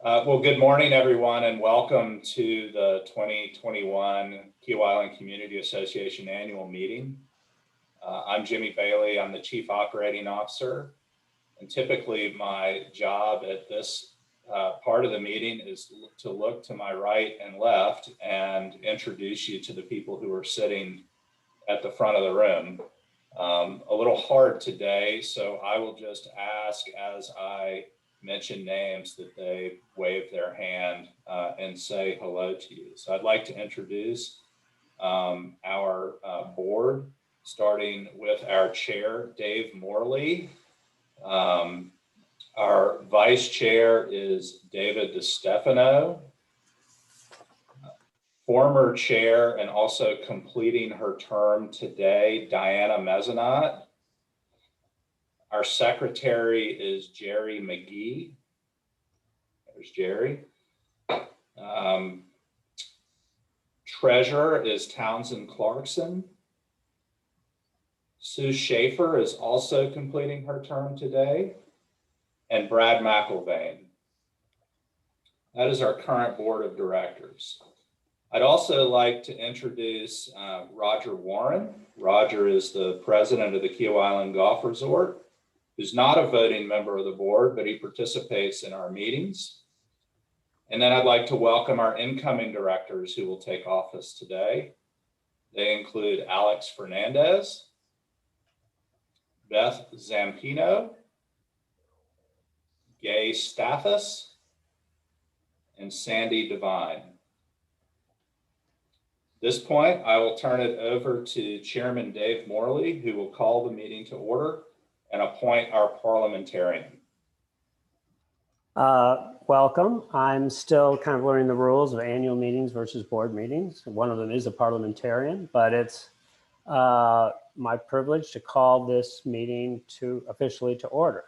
Well, good morning, everyone, and welcome to the 2021 Kiawah Community Association annual meeting. I'm Jimmy Bailey. I'm the Chief Operating Officer, and typically my job at this part of the meeting is to look to my right and left and introduce you to the people who are sitting at the front of the room. A little hard today, so I will just ask as I mention names that they wave their hand and say hello to you. So I'd like to introduce our board, starting with our chair, Dave Morley. Our vice chair is David DeStefano. Former chair and also completing her term today, Diana Mezzanot. Our secretary is Jerry Mcgee. There's Jerry. Treasurer is Townsend Clarkson. Sue Schaefer is also completing her term today, and Brad McIlvain. That is our current board of directors. I'd also like to introduce Roger Warren. Roger is the president of the Kiawah Island Golf Resort, who's not a voting member of the board, but he participates in our meetings. And then I'd like to welcome our incoming directors who will take office today. They include Alex Fernandez, Beth Zampino, Gay Stathis, and Sandy Devine. At this point, I will turn it over to Chairman Dave Morley, who will call the meeting to order and appoint our parliamentarian. Welcome. I'm still kind of learning the rules of annual meetings versus board meetings. One of them is a parliamentarian, but it's my privilege to call this meeting officially to order.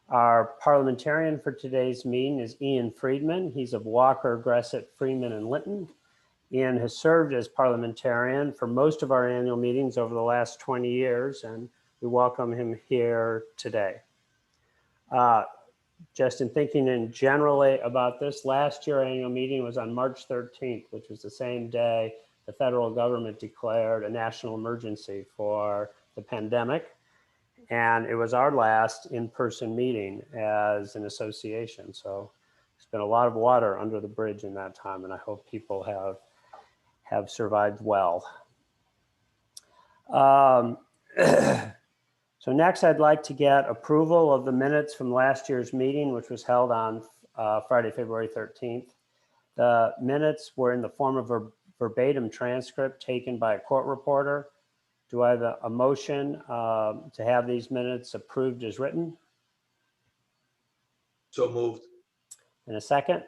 Our parliamentarian for today's meeting is Ian Friedman. He's of Walker, Gressett, Freeman, and Linton. Ian has served as parliamentarian for most of our annual meetings over the last 20 years, and we welcome him here today. Just in thinking in generally about this, last year annual meeting was on March 13th, which was the same day the federal government declared a national emergency for the pandemic. And it was our last in-person meeting as an association. So there's been a lot of water under the bridge in that time, and I hope people have survived well. So next, I'd like to get approval of the minutes from last year's meeting, which was held on Friday, February 13th. The minutes were in the form of a verbatim transcript taken by a court reporter. Do I have a motion to have these minutes approved as written? So moved. In a second?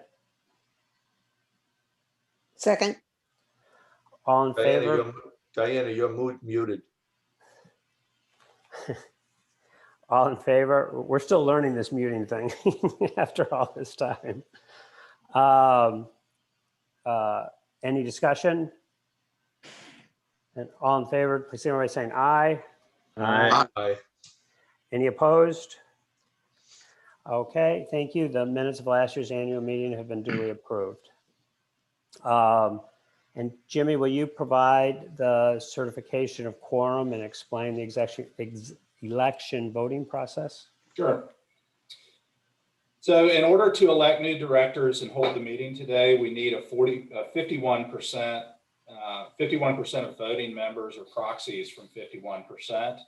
Second. All in favor? Diana, you're muted. All in favor? We're still learning this muting thing after all this time. Any discussion? And all in favor, please signify by saying aye. Aye. Aye. Any opposed? Okay, thank you. The minutes of last year's annual meeting have been duly approved. And Jimmy, will you provide the certification of quorum and explain the election voting process? Sure. So in order to elect new directors and hold the meeting today, we need a 51% of voting members or proxies from 51%.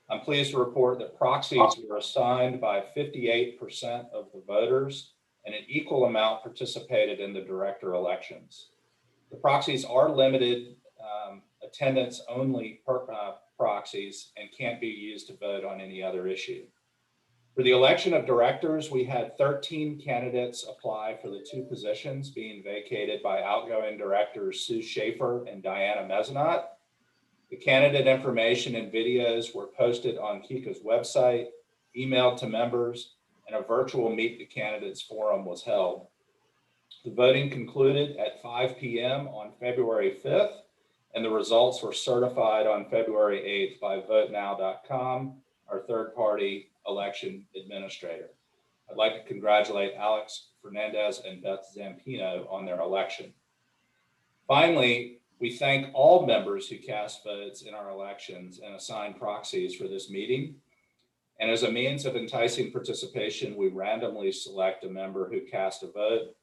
I'm pleased to report that proxies were assigned by 58% of the voters, and an equal amount participated in the director elections. The proxies are limited attendance only proxies and can't be used to vote on any other issue. For the election of directors, we had 13 candidates apply for the two positions being vacated by outgoing directors Sue Schaefer and Diana Mezzanot. The candidate information and videos were posted on Kika's website, emailed to members, and a virtual Meet the Candidates forum was held. The voting concluded at 5 p.m. on February 5th, and the results were certified on February 8th by votenow.com, our third-party election administrator. I'd like to congratulate Alex Fernandez and Beth Zampino on their election. Finally, we thank all members who cast votes in our elections and assign proxies for this meeting. And as a means of enticing participation, we randomly select a member who cast a vote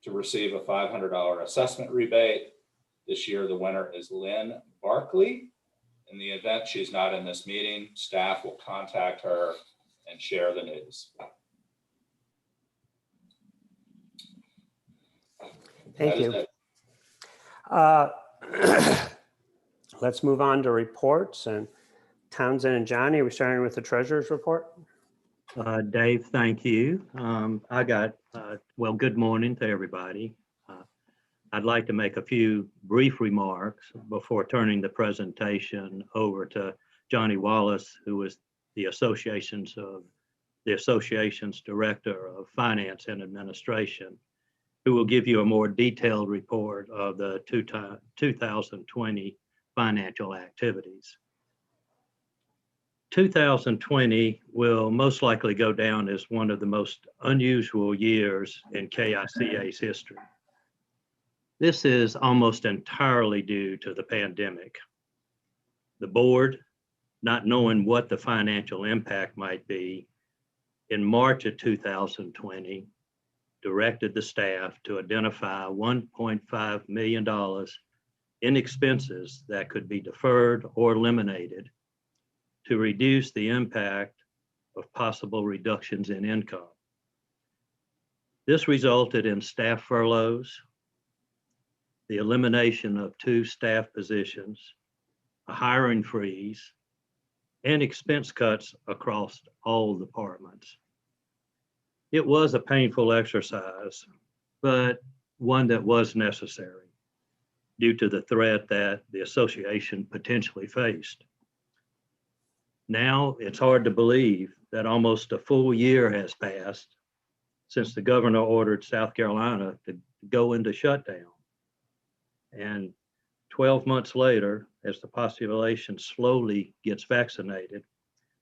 to receive a $500 assessment rebate. This year, the winner is Lynn Barkley. In the event she's not in this meeting, staff will contact her and share the news. Thank you. Let's move on to reports. And Townsend and Johnny, we're starting with the treasurer's report. Dave, thank you. Well, good morning to everybody. I'd like to make a few brief remarks before turning the presentation over to Johnny Wallace, who is the association's Director of Finance and Administration, who will give you a more detailed report of the 2020 financial activities. 2020 will most likely go down as one of the most unusual years in KICA's history. This is almost entirely due to the pandemic. The board, not knowing what the financial impact might be, in March of 2020, directed the staff to identify $1.5 million in expenses that could be deferred or eliminated to reduce the impact of possible reductions in income. This resulted in staff furloughs, the elimination of 2 staff positions, a hiring freeze, and expense cuts across all departments. It was a painful exercise, but one that was necessary due to the threat that the association potentially faced. Now it's hard to believe that almost a full year has passed since the governor ordered South Carolina to go into shutdown. And 12 months later, as the population slowly gets vaccinated,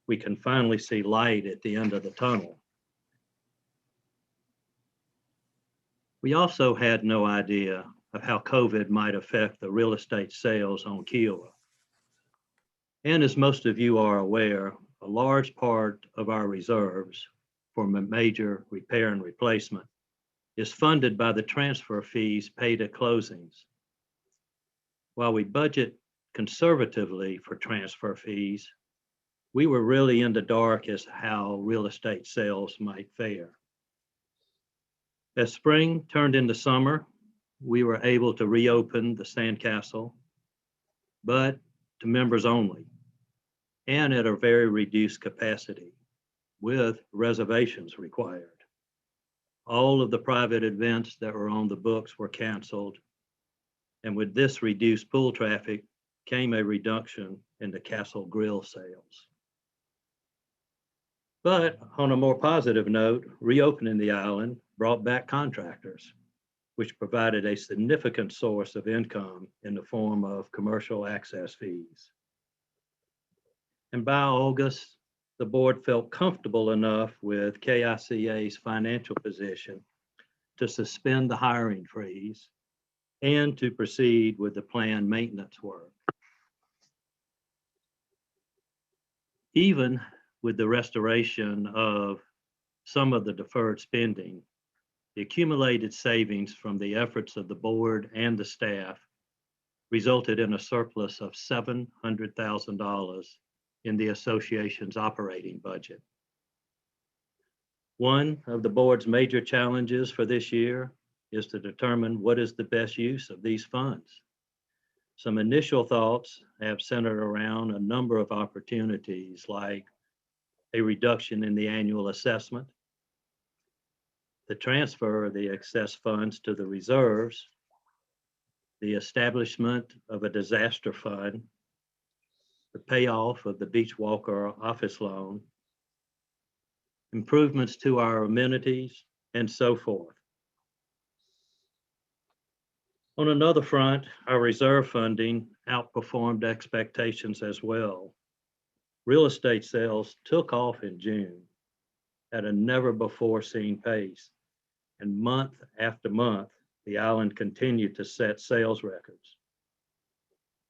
we can finally see light at the end of the tunnel. We also had no idea of how COVID might affect the real estate sales on Kiawah. And as most of you are aware, a large part of our reserves for major repair and replacement is funded by the transfer fees paid at closings. While we budget conservatively for transfer fees, we were really in the dark as how real estate sales might fare. As spring turned into summer, we were able to reopen the Sandcastle, but to members only, and at a very reduced capacity, with reservations required. All of the private events that were on the books were canceled, and with this reduced pool traffic came a reduction in the Castle Grill sales. But on a more positive note, reopening the island brought back contractors, which provided a significant source of income in the form of commercial access fees. And by August, the board felt comfortable enough with KICA's financial position to suspend the hiring freeze and to proceed with the planned maintenance work. Even with the restoration of some of the deferred spending, the accumulated savings from the efforts of the board and the staff resulted in a surplus of $700,000 in the association's operating budget. One of the board's major challenges for this year is to determine what is the best use of these funds. Some initial thoughts have centered around a number of opportunities, like a reduction in the annual assessment, the transfer of the excess funds to the reserves, the establishment of a disaster fund, the payoff of the Beach Walker office loan, improvements to our amenities, and so forth. On another front, our reserve funding outperformed expectations as well. Real estate sales took off in June at a never before seen pace. And month after month, the island continued to set sales records.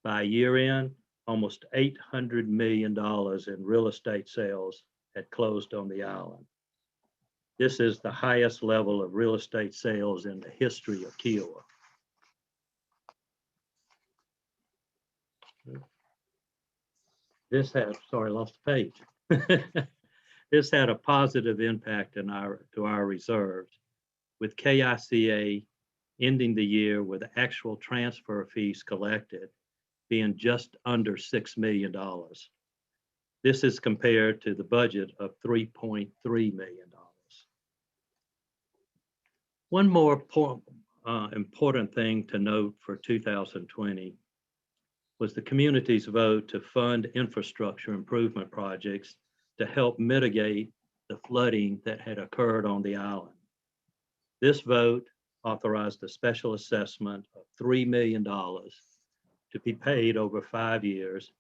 By year end, almost $800 million in real estate sales had closed on the island. This is the highest level of real estate sales in the history of Kiawah. This had, sorry, I lost the page. This had a positive impact to our reserves, with KICA ending the year with actual transfer fees collected being just under $6 million. This is compared to the budget of $3.3 million. One more important thing to note for 2020 was the community's vote to fund infrastructure improvement projects to help mitigate the flooding that had occurred on the island. This vote authorized a special assessment of $3 million to be paid over 5 years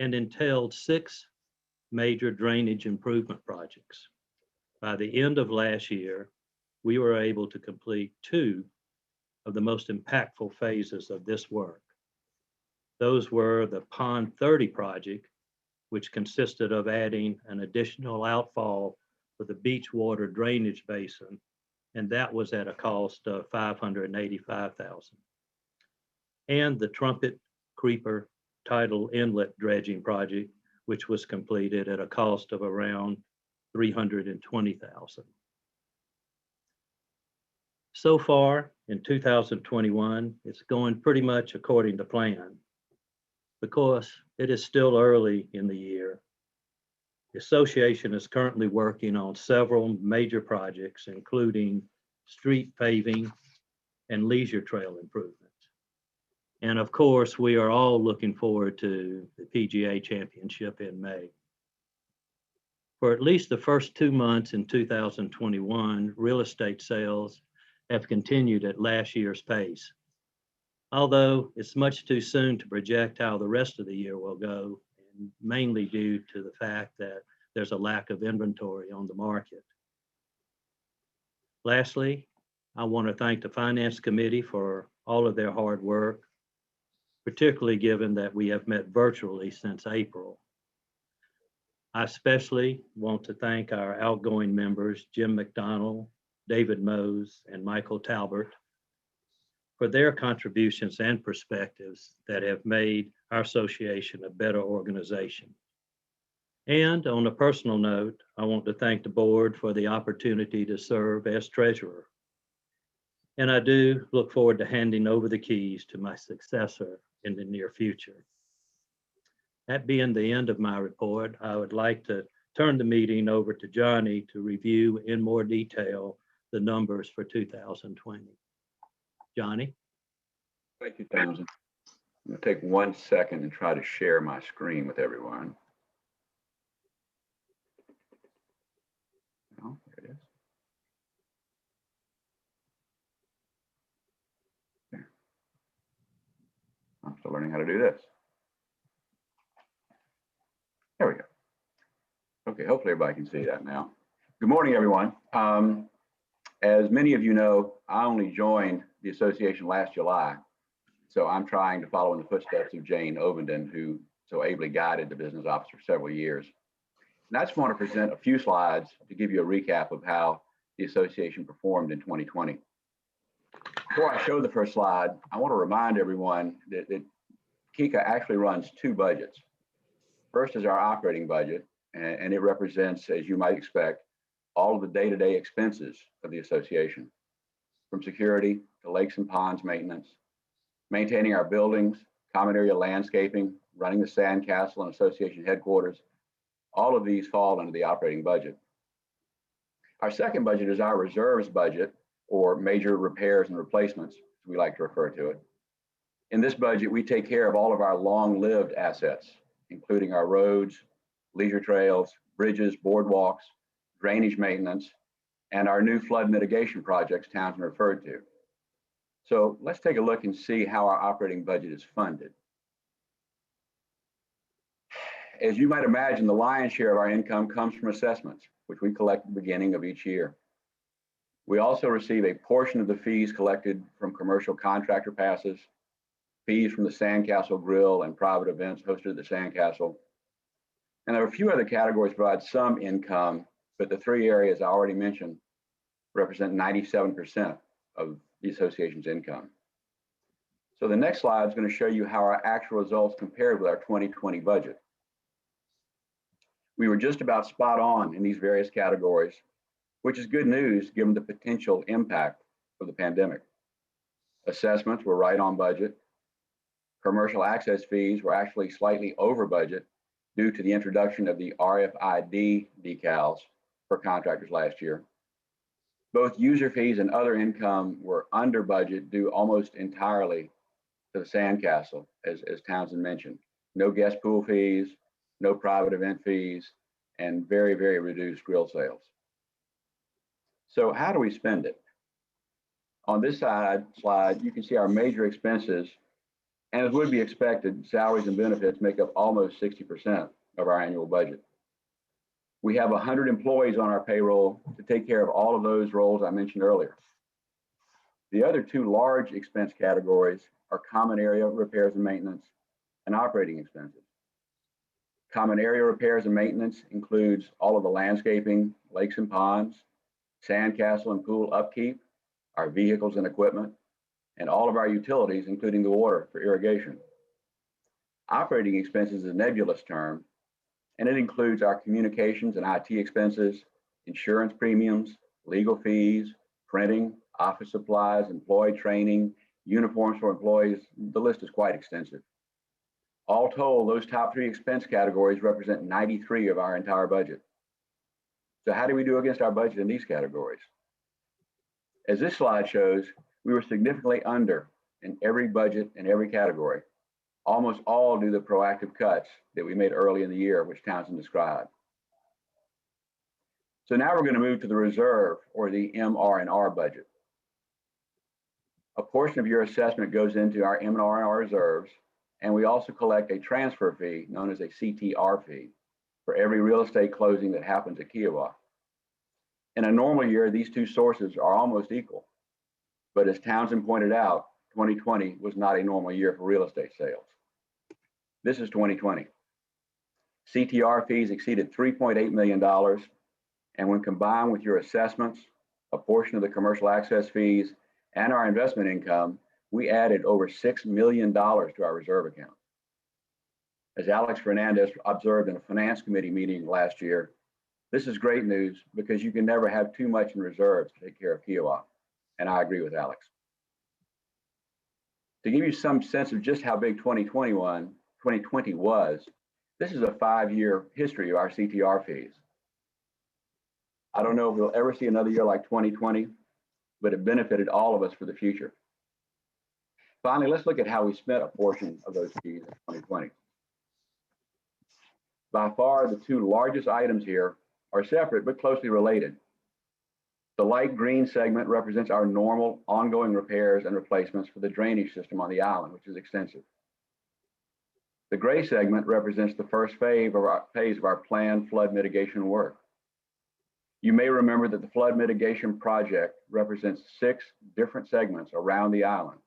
and entailed 6 major drainage improvement projects. By the end of last year, we were able to complete 2 of the most impactful phases of this work. Those were the Pond 30 project, which consisted of adding an additional outfall for the beach water drainage basin, and that was at a cost of $585,000. And the Trumpet Creeper Tidal Inlet dredging project, which was completed at a cost of around $320,000. So far in 2021, it's going pretty much according to plan. Because it is still early in the year, the association is currently working on several major projects, including street paving and leisure trail improvements. And of course, we are all looking forward to the PGA Championship in May. For at least the first 2 months in 2021, real estate sales have continued at last year's pace. Although it's much too soon to project how the rest of the year will go, and mainly due to the fact that there's a lack of inventory on the market. Lastly, I want to thank the Finance Committee for all of their hard work, particularly given that we have met virtually since April. I especially want to thank our outgoing members, Jim Mcdonald, David Mose, and Michael Talbert, for their contributions and perspectives that have made our association a better organization. And on a personal note, I want to thank the board for the opportunity to serve as treasurer. And I do look forward to handing over the keys to my successor in the near future. That being the end of my report, I would like to turn the meeting over to Johnny to review in more detail the numbers for 2020. Johnny? Thank you, Townsend. I'm going to take 1 second and try to share my screen with everyone. Oh, there it is. There. I'm still learning how to do this. There we go. Okay, hopefully everybody can see that now. Good morning, everyone. As many of you know, I only joined the association last July, so I'm trying to follow in the footsteps of Jane Ovenden, who so ably guided the business office for several years. And I just want to present a few slides to give you a recap of how the association performed in 2020. Before I show the first slide, I want to remind everyone that Kika actually runs 2 budgets. First is our operating budget, and it represents, as you might expect, all of the day-to-day expenses of the association, from security to lakes and ponds maintenance, maintaining our buildings, common area landscaping, running the sandcastle and association headquarters. All of these fall under the operating budget. Our second budget is our reserves budget, or major repairs and replacements, as we like to refer to it. In this budget, we take care of all of our long-lived assets, including our roads, leisure trails, bridges, boardwalks, drainage maintenance, and our new flood mitigation projects Townsend referred to. So let's take a look and see how our operating budget is funded. as you might imagine, the lion's share of our income comes from assessments, which we collect at the beginning of each year. We also receive a portion of the fees collected from commercial contractor passes, fees from the Sandcastle Grill and private events hosted at the Sandcastle. And there are a few other categories that provide some income, but the three areas I already mentioned represent 97% of the association's income. So the next slide is going to show you how our actual results compared with our 2020 budget. We were just about spot on in these various categories, which is good news given the potential impact of the pandemic. Assessments were right on budget. Commercial access fees were actually slightly over budget due to the introduction of the RFID decals for contractors last year. Both user fees and other income were under budget due almost entirely to the Sandcastle, as Townsend mentioned. No guest pool fees, no private event fees, and very, very reduced grill sales. So how do we spend it? On this slide, you can see our major expenses, and as would be expected, salaries and benefits make up almost 60% of our annual budget. We have 100 employees on our payroll to take care of all of those roles I mentioned earlier. The other two large expense categories are common area repairs and maintenance and operating expenses. Common area repairs and maintenance includes all of the landscaping, lakes and ponds, sandcastle and pool upkeep, our vehicles and equipment, and all of our utilities, including the water for irrigation. Operating expenses is a nebulous term, and it includes our communications and IT expenses, insurance premiums, legal fees, printing, office supplies, employee training, uniforms for employees. The list is quite extensive. All told, those top three expense categories represent 93% of our entire budget. So how do we do against our budget in these categories? As this slide shows, we were significantly under in every budget in every category, almost all due to the proactive cuts that we made early in the year, which Townsend described. So now we're going to move to the reserve, or the M&R budget. A portion of your assessment goes into our M&R reserves, and we also collect a transfer fee known as a CTR fee for every real estate closing that happens at Kiawah. In a normal year, these two sources are almost equal. But as Townsend pointed out, 2020 was not a normal year for real estate sales. This is 2020. CTR fees exceeded $3.8 million. And when combined with your assessments, a portion of the commercial access fees, and our investment income, we added over $6 million to our reserve account. As Alex Fernandez observed in a finance committee meeting last year, this is great news because you can never have too much in reserves to take care of Kiawah. And I agree with Alex. To give you some sense of just how big 2020 was, this is a 5-year history of our CTR fees. I don't know if we'll ever see another year like 2020, but it benefited all of us for the future. Finally, let's look at how we spent a portion of those fees in 2020. By far, the two largest items here are separate but closely related. The light green segment represents our normal ongoing repairs and replacements for the drainage system on the island, which is extensive. The gray segment represents the first phase of our planned flood mitigation work. You may remember that the flood mitigation project represents 6 different segments around the island.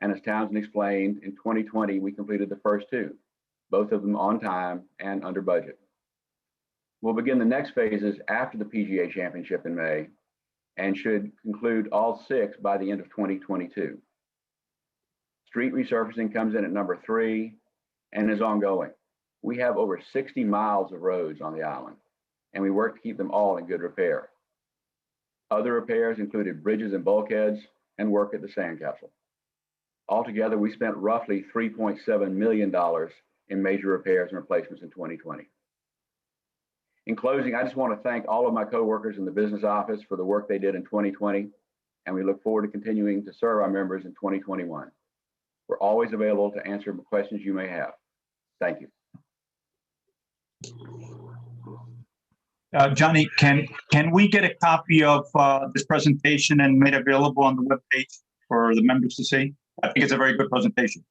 And as Townsend explained, in 2020, we completed the first 2, both of them on time and under budget. We'll begin the next phases after the PGA Championship in May and should conclude all 6 by the end of 2022. Street resurfacing comes in at number 3 and is ongoing. We have over 60 miles of roads on the island, and we work to keep them all in good repair. Other repairs included bridges and bulkheads and work at the Sandcastle. Altogether, we spent roughly $3.7 million in major repairs and replacements in 2020. In closing, I just want to thank all of my coworkers in the business office for the work they did in 2020, and we look forward to continuing to serve our members in 2021. We're always available to answer questions you may have. Thank you. Johnny, can we get a copy of this presentation and made available on the webpage for the members to see? I think it's a very good presentation.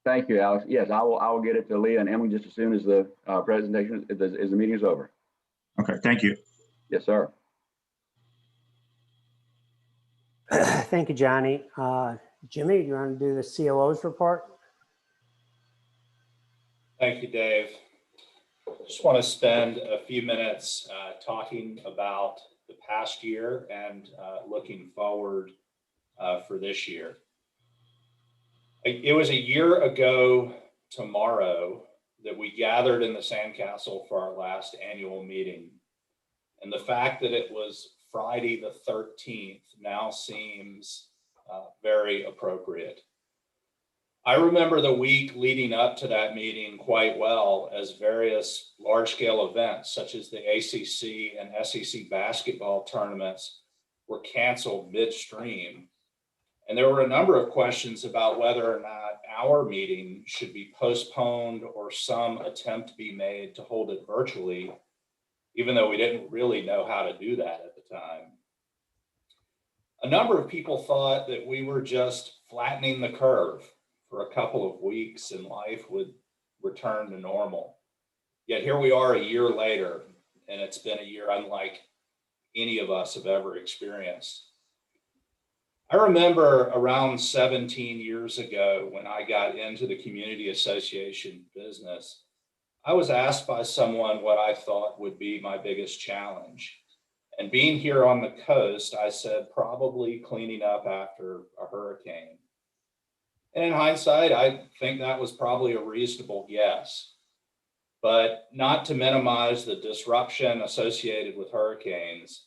Thank you, Alex. Yes, I will get it to Leah and Emily just as soon as the presentation, as the meeting is over. Okay, thank you. Yes, sir. Thank you, Johnny. Jimmy, do you want to do the COO's report? Thank you, Dave. Just want to spend a few minutes talking about the past year and looking forward for this year. It was a year ago tomorrow that we gathered in the Sandcastle for our last annual meeting. And the fact that it was Friday the 13th now seems very appropriate. I remember the week leading up to that meeting quite well, as various large-scale events such as the ACC and SEC basketball tournaments were canceled midstream. And there were a number of questions about whether or not our meeting should be postponed or some attempt be made to hold it virtually, even though we didn't really know how to do that at the time. A number of people thought that we were just flattening the curve for a couple of weeks and life would return to normal. Yet here we are a year later, and it's been a year unlike any of us have ever experienced. I remember around 17 years ago when I got into the community association business, I was asked by someone what I thought would be my biggest challenge. And being here on the coast, I said probably cleaning up after a hurricane. And in hindsight, I think that was probably a reasonable guess. But not to minimize the disruption associated with hurricanes,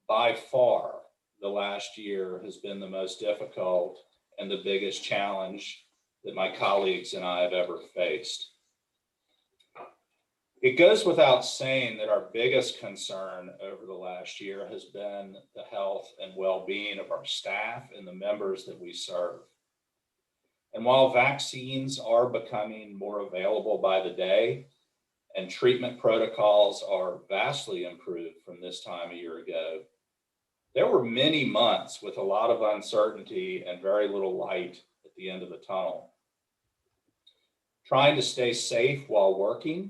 by far, the last year has been the most difficult and the biggest challenge that my colleagues and I have ever faced. It goes without saying that our biggest concern over the last year has been the health and well-being of our staff and the members that we serve. And while vaccines are becoming more available by the day and treatment protocols are vastly improved from this time a year ago, there were many months with a lot of uncertainty and very little light at the end of the tunnel. Trying to stay safe while working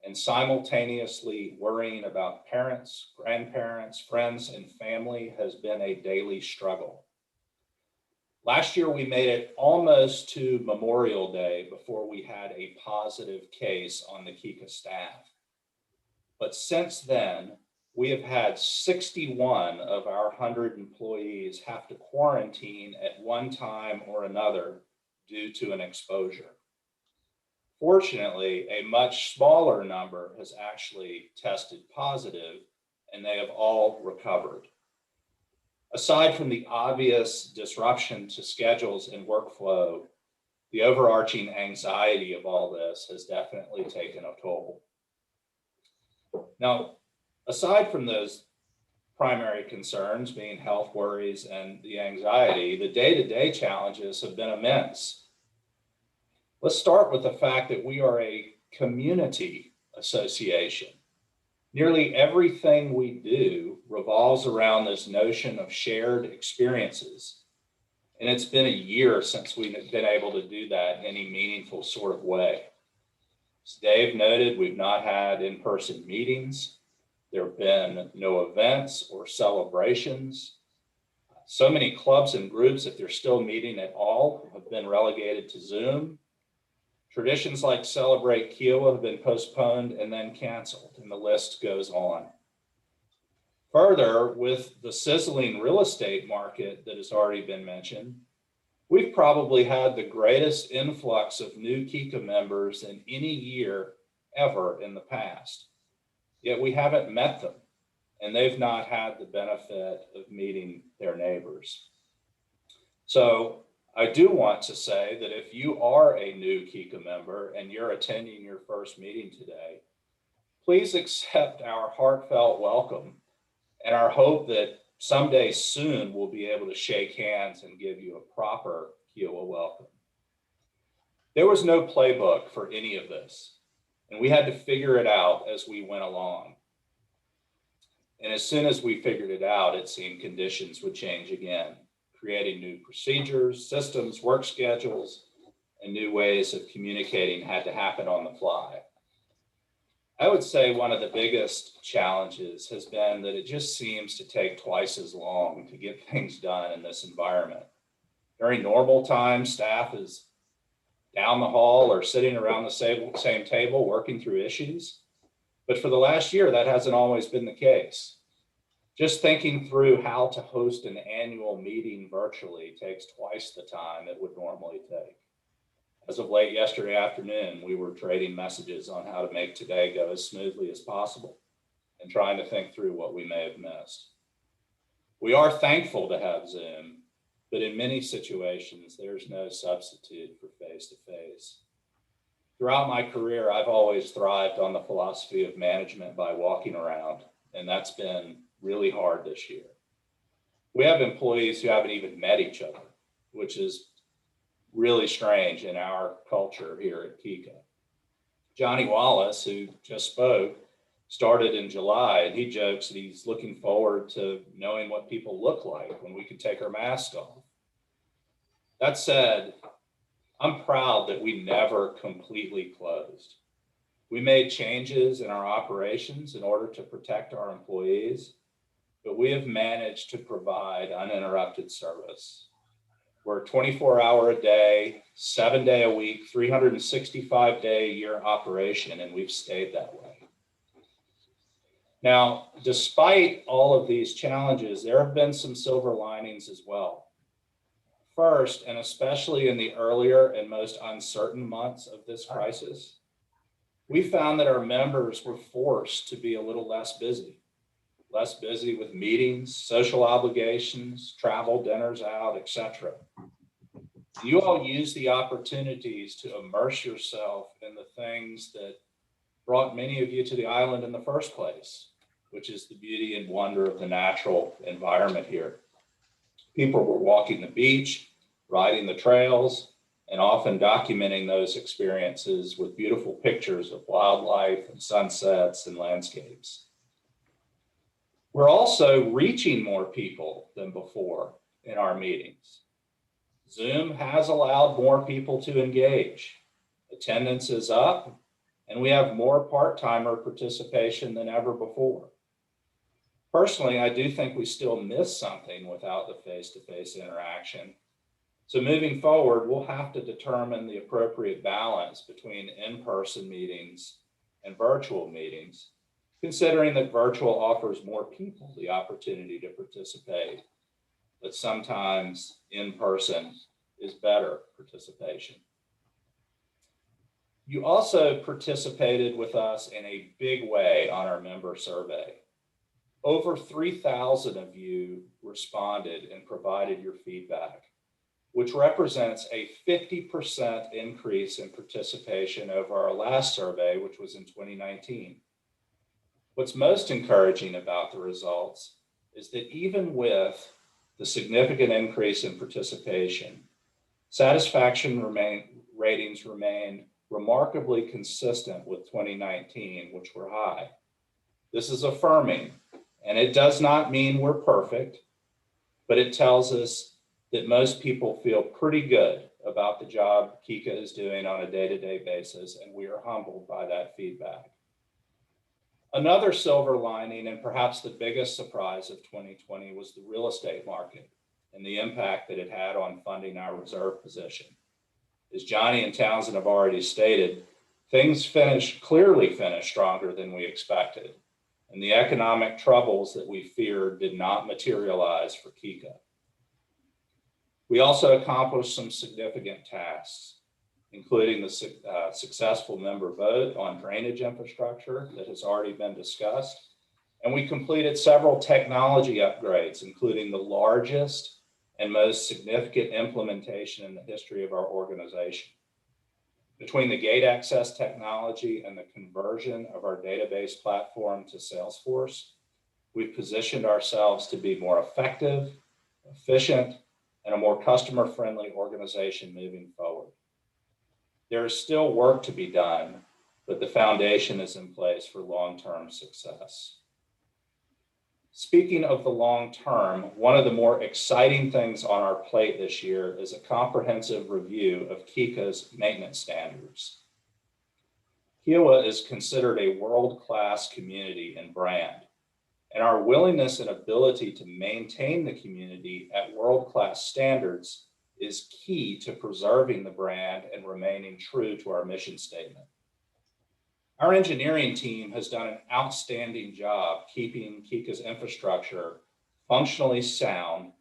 and simultaneously worrying about parents, grandparents, friends, and family has been a daily struggle. Last year, we made it almost to Memorial Day before we had a positive case on the Kika staff. But since then, we have had 61 of our 100 employees have to quarantine at one time or another due to an exposure. Fortunately, a much smaller number has actually tested positive, and they have all recovered. Aside from the obvious disruption to schedules and workflow, the overarching anxiety of all this has definitely taken a toll. Now, aside from those primary concerns being health worries and the anxiety, the day-to-day challenges have been immense. Let's start with the fact that we are a community association. Nearly everything we do revolves around this notion of shared experiences. And it's been a year since we've been able to do that in any meaningful sort of way. As Dave noted, we've not had in-person meetings. There have been no events or celebrations. So many clubs and groups, if they're still meeting at all, have been relegated to Zoom. Traditions like Celebrate Kiawah have been postponed and then canceled, and the list goes on. Further, with the sizzling real estate market that has already been mentioned, we've probably had the greatest influx of new Kika members in any year ever in the past. Yet we haven't met them, and they've not had the benefit of meeting their neighbors. So I do want to say that if you are a new Kika member and you're attending your first meeting today, please accept our heartfelt welcome and our hope that someday soon we'll be able to shake hands and give you a proper Kiawah welcome. There was no playbook for any of this, and we had to figure it out as we went along. And as soon as we figured it out, it seemed conditions would change again, creating new procedures, systems, work schedules, and new ways of communicating had to happen on the fly. I would say one of the biggest challenges has been that it just seems to take twice as long to get things done in this environment. During normal times, staff is down the hall or sitting around the same table working through issues. But for the last year, that hasn't always been the case. Just thinking through how to host an annual meeting virtually takes twice the time it would normally take. As of late yesterday afternoon, we were trading messages on how to make today go as smoothly as possible and trying to think through what we may have missed. We are thankful to have Zoom, but in many situations, there's no substitute for face-to-face. Throughout my career, I've always thrived on the philosophy of management by walking around, and that's been really hard this year. We have employees who haven't even met each other, which is really strange in our culture here at Kika. Johnny Wallace, who just spoke, started in July, and he jokes that he's looking forward to knowing what people look like when we can take our masks off. That said, I'm proud that we never completely closed. We made changes in our operations in order to protect our employees, but we have managed to provide uninterrupted service. We're a 24-hour-a-day, 7-day a week, 365-day-a-year operation, and we've stayed that way. Now, despite all of these challenges, there have been some silver linings as well. First, and especially in the earlier and most uncertain months of this crisis, we found that our members were forced to be a little less busy with meetings, social obligations, travel, dinners out, etc. You all use the opportunities to immerse yourself in the things that brought many of you to the island in the first place, which is the beauty and wonder of the natural environment here. People were walking the beach, riding the trails, and often documenting those experiences with beautiful pictures of wildlife and sunsets and landscapes. We're also reaching more people than before in our meetings. Zoom has allowed more people to engage. Attendance is up, and we have more part-timer participation than ever before. Personally, I do think we still miss something without the face-to-face interaction. So moving forward, we'll have to determine the appropriate balance between in-person meetings and virtual meetings, considering that virtual offers more people the opportunity to participate, but sometimes in-person is better participation. You also participated with us in a big way on our member survey. Over 3,000 of you responded and provided your feedback, which represents a 50% increase in participation over our last survey, which was in 2019. What's most encouraging about the results is that even with the significant increase in participation, satisfaction ratings remained remarkably consistent with 2019, which were high. This is affirming, and it does not mean we're perfect, but it tells us that most people feel pretty good about the job Kika is doing on a day-to-day basis, and we are humbled by that feedback. Another silver lining, and perhaps the biggest surprise of 2020, was the real estate market and the impact that it had on funding our reserve position. As Johnny and Townsend have already stated, things clearly finished stronger than we expected, and the economic troubles that we feared did not materialize for Kika. We also accomplished some significant tasks, including the successful member vote on drainage infrastructure that has already been discussed. And we completed several technology upgrades, including the largest and most significant implementation in the history of our organization. Between the gate access technology and the conversion of our database platform to Salesforce, we've positioned ourselves to be more effective, efficient, and a more customer-friendly organization moving forward. There is still work to be done, but the foundation is in place for long-term success. Speaking of the long term, one of the more exciting things on our plate this year is a comprehensive review of Kica's maintenance standards. Kiawah is considered a world-class community and brand, and our willingness and ability to maintain the community at world-class standards is key to preserving the brand and remaining true to our mission statement. Our engineering team has done an outstanding job keeping Kica's infrastructure functionally sound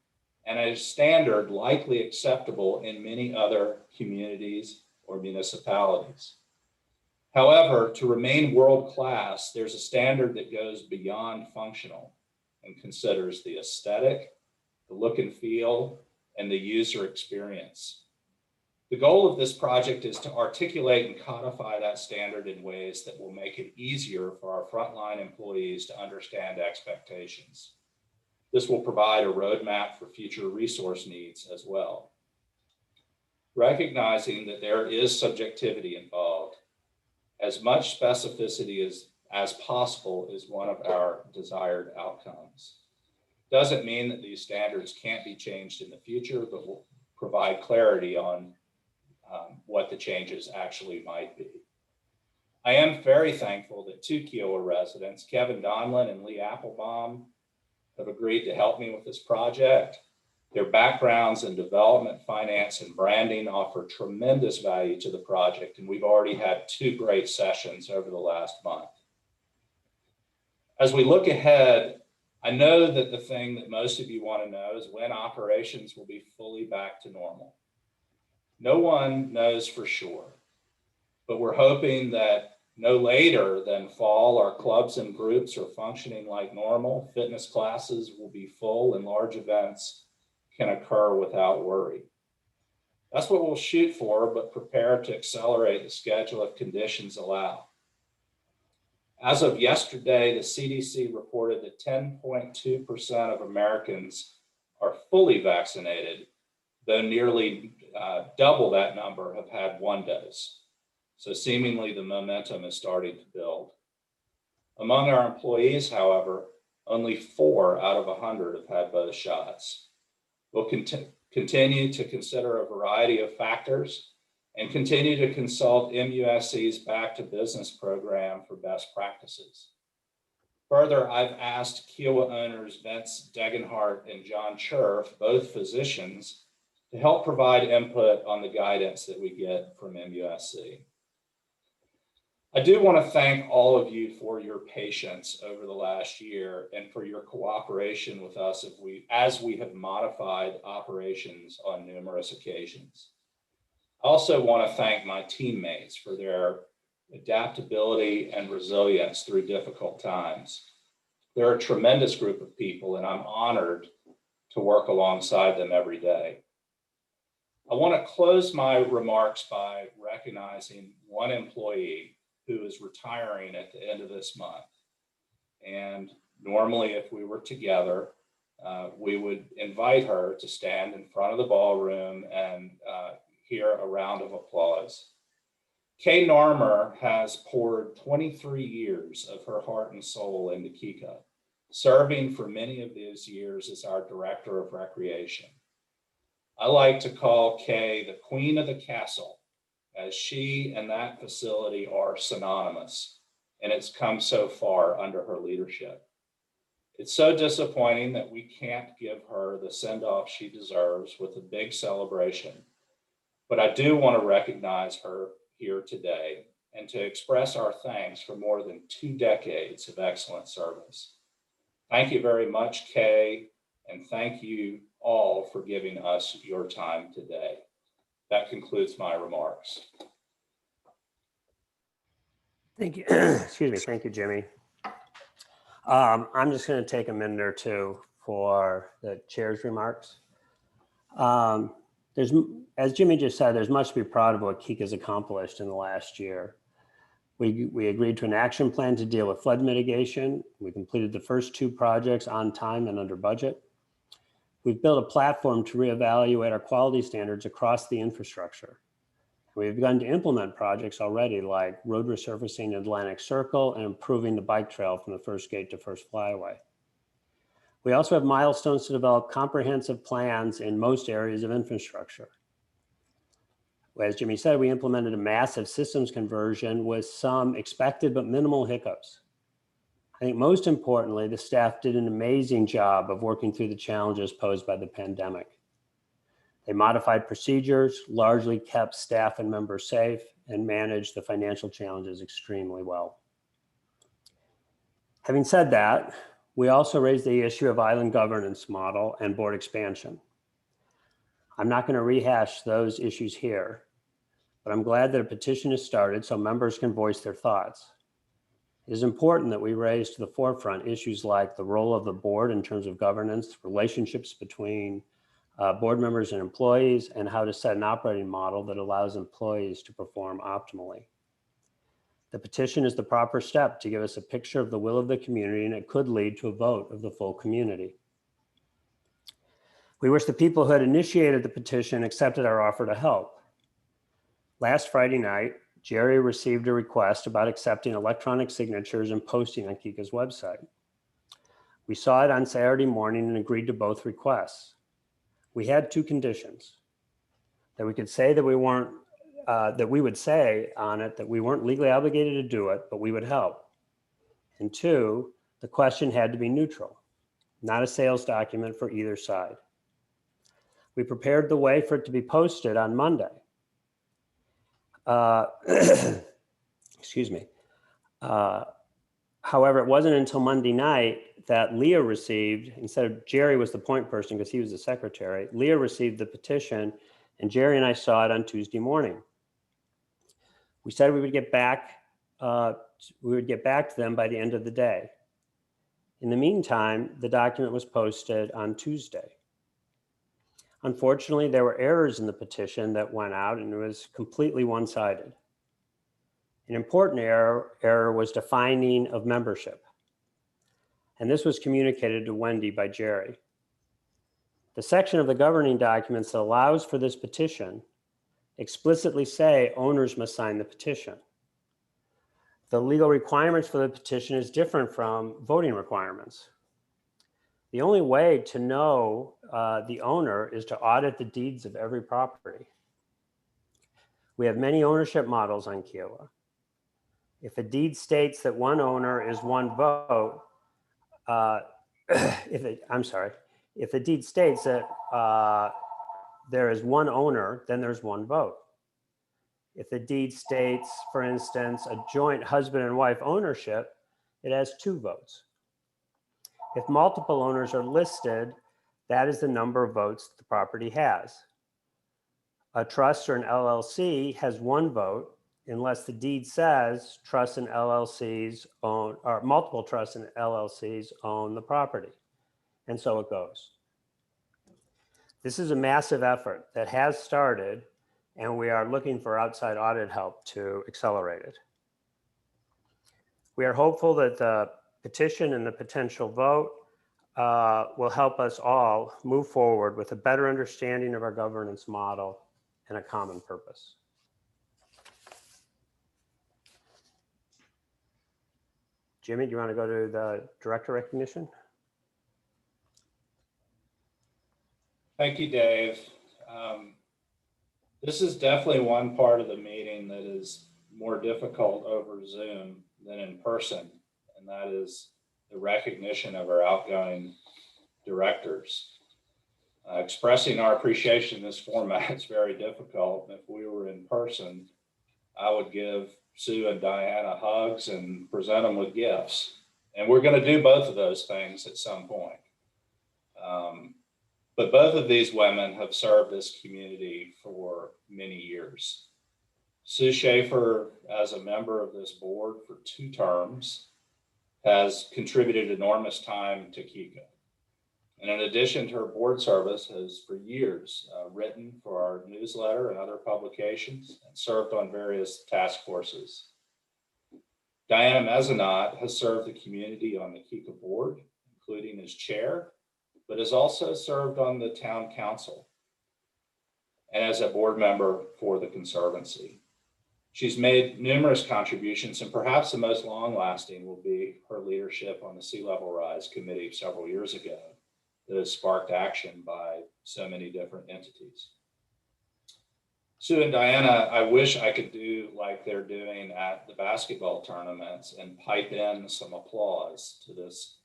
and a standard likely acceptable in many other communities or municipalities. However, to remain world-class, there's a standard that goes beyond functional and considers the aesthetic, the look and feel, and the user experience. The goal of this project is to articulate and codify that standard in ways that will make it easier for our frontline employees to understand expectations. This will provide a roadmap for future resource needs as well. Recognizing that there is subjectivity involved, as much specificity as possible is one of our desired outcomes. Doesn't mean that these standards can't be changed in the future, but will provide clarity on what the changes actually might be. I am very thankful that two Kiawah residents, Kevin Donlin and Lee Applebaum, have agreed to help me with this project. Their backgrounds in development, finance, and branding offer tremendous value to the project, and we've already had 2 great sessions over the last month. As we look ahead, I know that the thing that most of you want to know is when operations will be fully back to normal. No one knows for sure, but we're hoping that no later than fall, our clubs and groups are functioning like normal, fitness classes will be full, and large events can occur without worry. That's what we'll shoot for, but prepare to accelerate the schedule if conditions allow. As of yesterday, the CDC reported that 10.2% of Americans are fully vaccinated, though nearly double that number have had 1 dose. So seemingly the momentum is starting to build. Among our employees, however, only 4 out of 100 have had both shots. We'll continue to consider a variety of factors and continue to consult MUSC's Back to Business program for best practices. Further, I've asked Kiawah owners Vincent Degenhardt and John Churf, both physicians, to help provide input on the guidance that we get from MUSC. I do want to thank all of you for your patience over the last year and for your cooperation with us as we have modified operations on numerous occasions. I also want to thank my teammates for their adaptability and resilience through difficult times. They're a tremendous group of people, and I'm honored to work alongside them every day. I want to close my remarks by recognizing one employee who is retiring at the end of this month. And normally, if we were together, we would invite her to stand in front of the ballroom and hear a round of applause. Kay Narmer has poured 23 years of her heart and soul into Kika, serving for many of those years as our Director of Recreation. I like to call Kay the Queen of the Castle, as she and that facility are synonymous, and it's come so far under her leadership. It's so disappointing that we can't give her the send-off she deserves with a big celebration, but I do want to recognize her here today and to express our thanks for more than 2 decades of excellent service. Thank you very much, Kay, and thank you all for giving us your time today. That concludes my remarks. Thank you. Excuse me. Thank you, Jimmy. I'm just going to take a minute or two for the chair's remarks. As Jimmy just said, there's much to be proud of what Kika's accomplished in the last year. We agreed to an action plan to deal with flood mitigation. We completed the first 2 projects on time and under budget. We've built a platform to reevaluate our quality standards across the infrastructure. We've begun to implement projects already like road resurfacing Atlantic Circle and improving the bike trail from the first gate to first flyaway. We also have milestones to develop comprehensive plans in most areas of infrastructure. As Jimmy said, we implemented a massive systems conversion with some expected but minimal hiccups. I think most importantly, the staff did an amazing job of working through the challenges posed by the pandemic. They modified procedures, largely kept staff and members safe, and managed the financial challenges extremely well. Having said that, we also raised the issue of island governance model and board expansion. I'm not going to rehash those issues here, but I'm glad that a petition has started so members can voice their thoughts. It is important that we raise to the forefront issues like the role of the board in terms of governance, relationships between board members and employees, and how to set an operating model that allows employees to perform optimally. The petition is the proper step to give us a picture of the will of the community, and it could lead to a vote of the full community. We wish the people who had initiated the petition accepted our offer to help. Last Friday night, Jerry received a request about accepting electronic signatures and posting on Kika's website. We saw it on Saturday morning and agreed to both requests. We had two conditions: that we could say that we weren't, that we would say on it that we weren't legally obligated to do it, but we would help. And two, the question had to be neutral, not a sales document for either side. We prepared the way for it to be posted on Monday. Excuse me. However, it wasn't until Monday night that Leah received, instead of Jerry was the point person because he was the secretary, Leah received the petition, and Jerry and I saw it on Tuesday morning. We said we would get back to them by the end of the day. In the meantime, the document was posted on Tuesday. Unfortunately, there were errors in the petition that went out, and it was completely one-sided. An important error was defining of membership. And this was communicated to Wendy by Jerry. The section of the governing documents that allows for this petition explicitly say owners must sign the petition. The legal requirements for the petition is different from voting requirements. The only way to know the owner is to audit the deeds of every property. We have many ownership models on Kiawah. If a deed states that one owner is one vote, if the deed states that there is one owner, then there's one vote. If the deed states, for instance, a joint husband and wife ownership, it has two votes. If multiple owners are listed, that is the number of votes the property has. A trust or an LLC has one vote unless the deed says trusts and LLCs own, or multiple trusts and LLCs own the property. And so it goes. This is a massive effort that has started, and we are looking for outside audit help to accelerate it. We are hopeful that the petition and the potential vote will help us all move forward with a better understanding of our governance model and a common purpose. Jimmy, do you want to go to the director recognition? Thank you, Dave. This is definitely one part of the meeting that is more difficult over Zoom than in person, and that is the recognition of our outgoing directors. Expressing our appreciation in this format is very difficult. If we were in person, I would give Sue and Diana hugs and present them with gifts. And we're going to do both of those things at some point. But both of these women have served this community for many years. Sue Schaefer, as a member of this board for 2 terms, has contributed enormous time to Kika. And in addition to her board service, has for years written for our newsletter and other publications and served on various task forces. Diana Mezenot has served the community on the Kika board, including as chair, but has also served on the town council and as a board member for the Conservancy. She's made numerous contributions, and perhaps the most long-lasting will be her leadership on the Sea Level Rise Committee several years ago that has sparked action by so many different entities. Sue and Diana, I wish I could do like they're doing at the basketball tournaments and pipe in some applause to this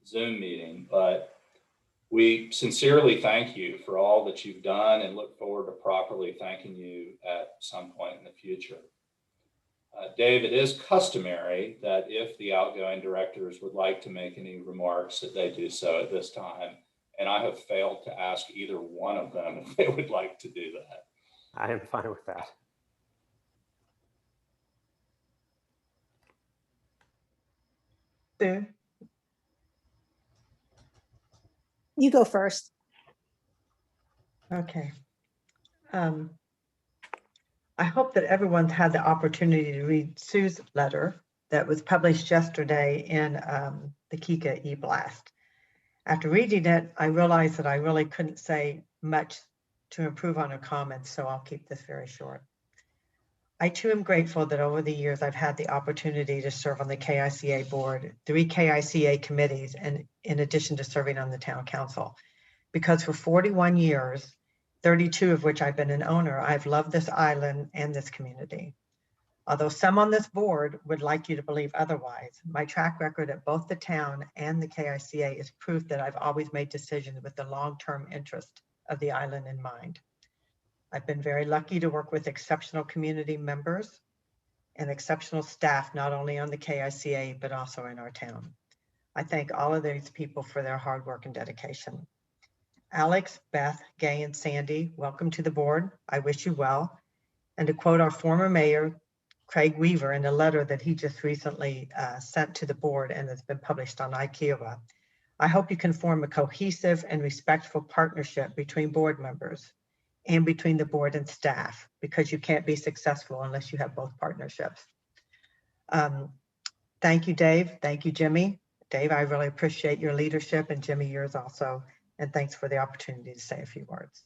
Zoom meeting, but we sincerely thank you for all that you've done and look forward to properly thanking you at some point in the future. Dave, it is customary that if the outgoing directors would like to make any remarks, that they do so at this time. And I have failed to ask either one of them if they would like to do that. I am fine with that. Sue? You go first. Okay. I hope that everyone's had the opportunity to read Sue's letter that was published yesterday in the Kika e-blast. After reading it, I realized that I really couldn't say much to improve on her comments, so I'll keep this very short. I too am grateful that over the years I've had the opportunity to serve on the KICA board, 3 KICA committees, and in addition to serving on the town council. Because for 41 years, 32 of which I've been an owner, I've loved this island and this community. Although some on this board would like you to believe otherwise, my track record at both the town and the KICA is proof that I've always made decisions with the long-term interest of the island in mind. I've been very lucky to work with exceptional community members and exceptional staff, not only on the KICA, but also in our town. I thank all of these people for their hard work and dedication. Alex, Beth, Gay, and Sandy, welcome to the board. I wish you well. And to quote our former mayor, Craig Weaver, in a letter that he just recently sent to the board and has been published on Kiawah, I hope you can form a cohesive and respectful partnership between board members and between the board and staff, because you can't be successful unless you have both partnerships. Thank you, Dave. Thank you, Jimmy. Dave, I really appreciate your leadership, and Jimmy, yours also. And thanks for the opportunity to say a few words.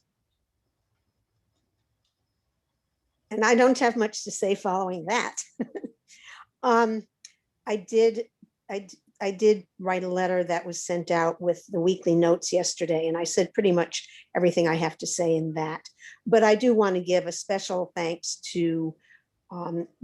And I don't have much to say following that. I did write a letter that was sent out with the weekly notes yesterday, and I said pretty much everything I have to say in that. But I do want to give a special thanks to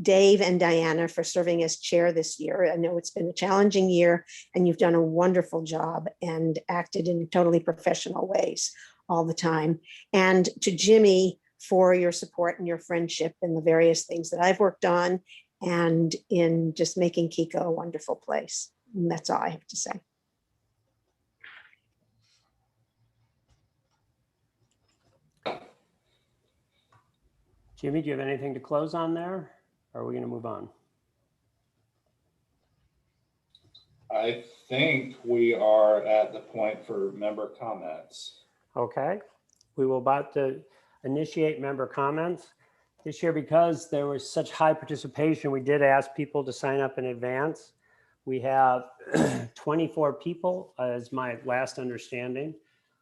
Dave and Diana for serving as chair this year. I know it's been a challenging year, and you've done a wonderful job and acted in totally professional ways all the time. And to Jimmy for your support and your friendship and the various things that I've worked on, and in just making Kika a wonderful place. And that's all I have to say. Jimmy, do you have anything to close on there? Or are we going to move on? I think we are at the point for member comments. Okay, we will about to initiate member comments. This year, because there was such high participation, we did ask people to sign up in advance. We have 24 people, as my last understanding.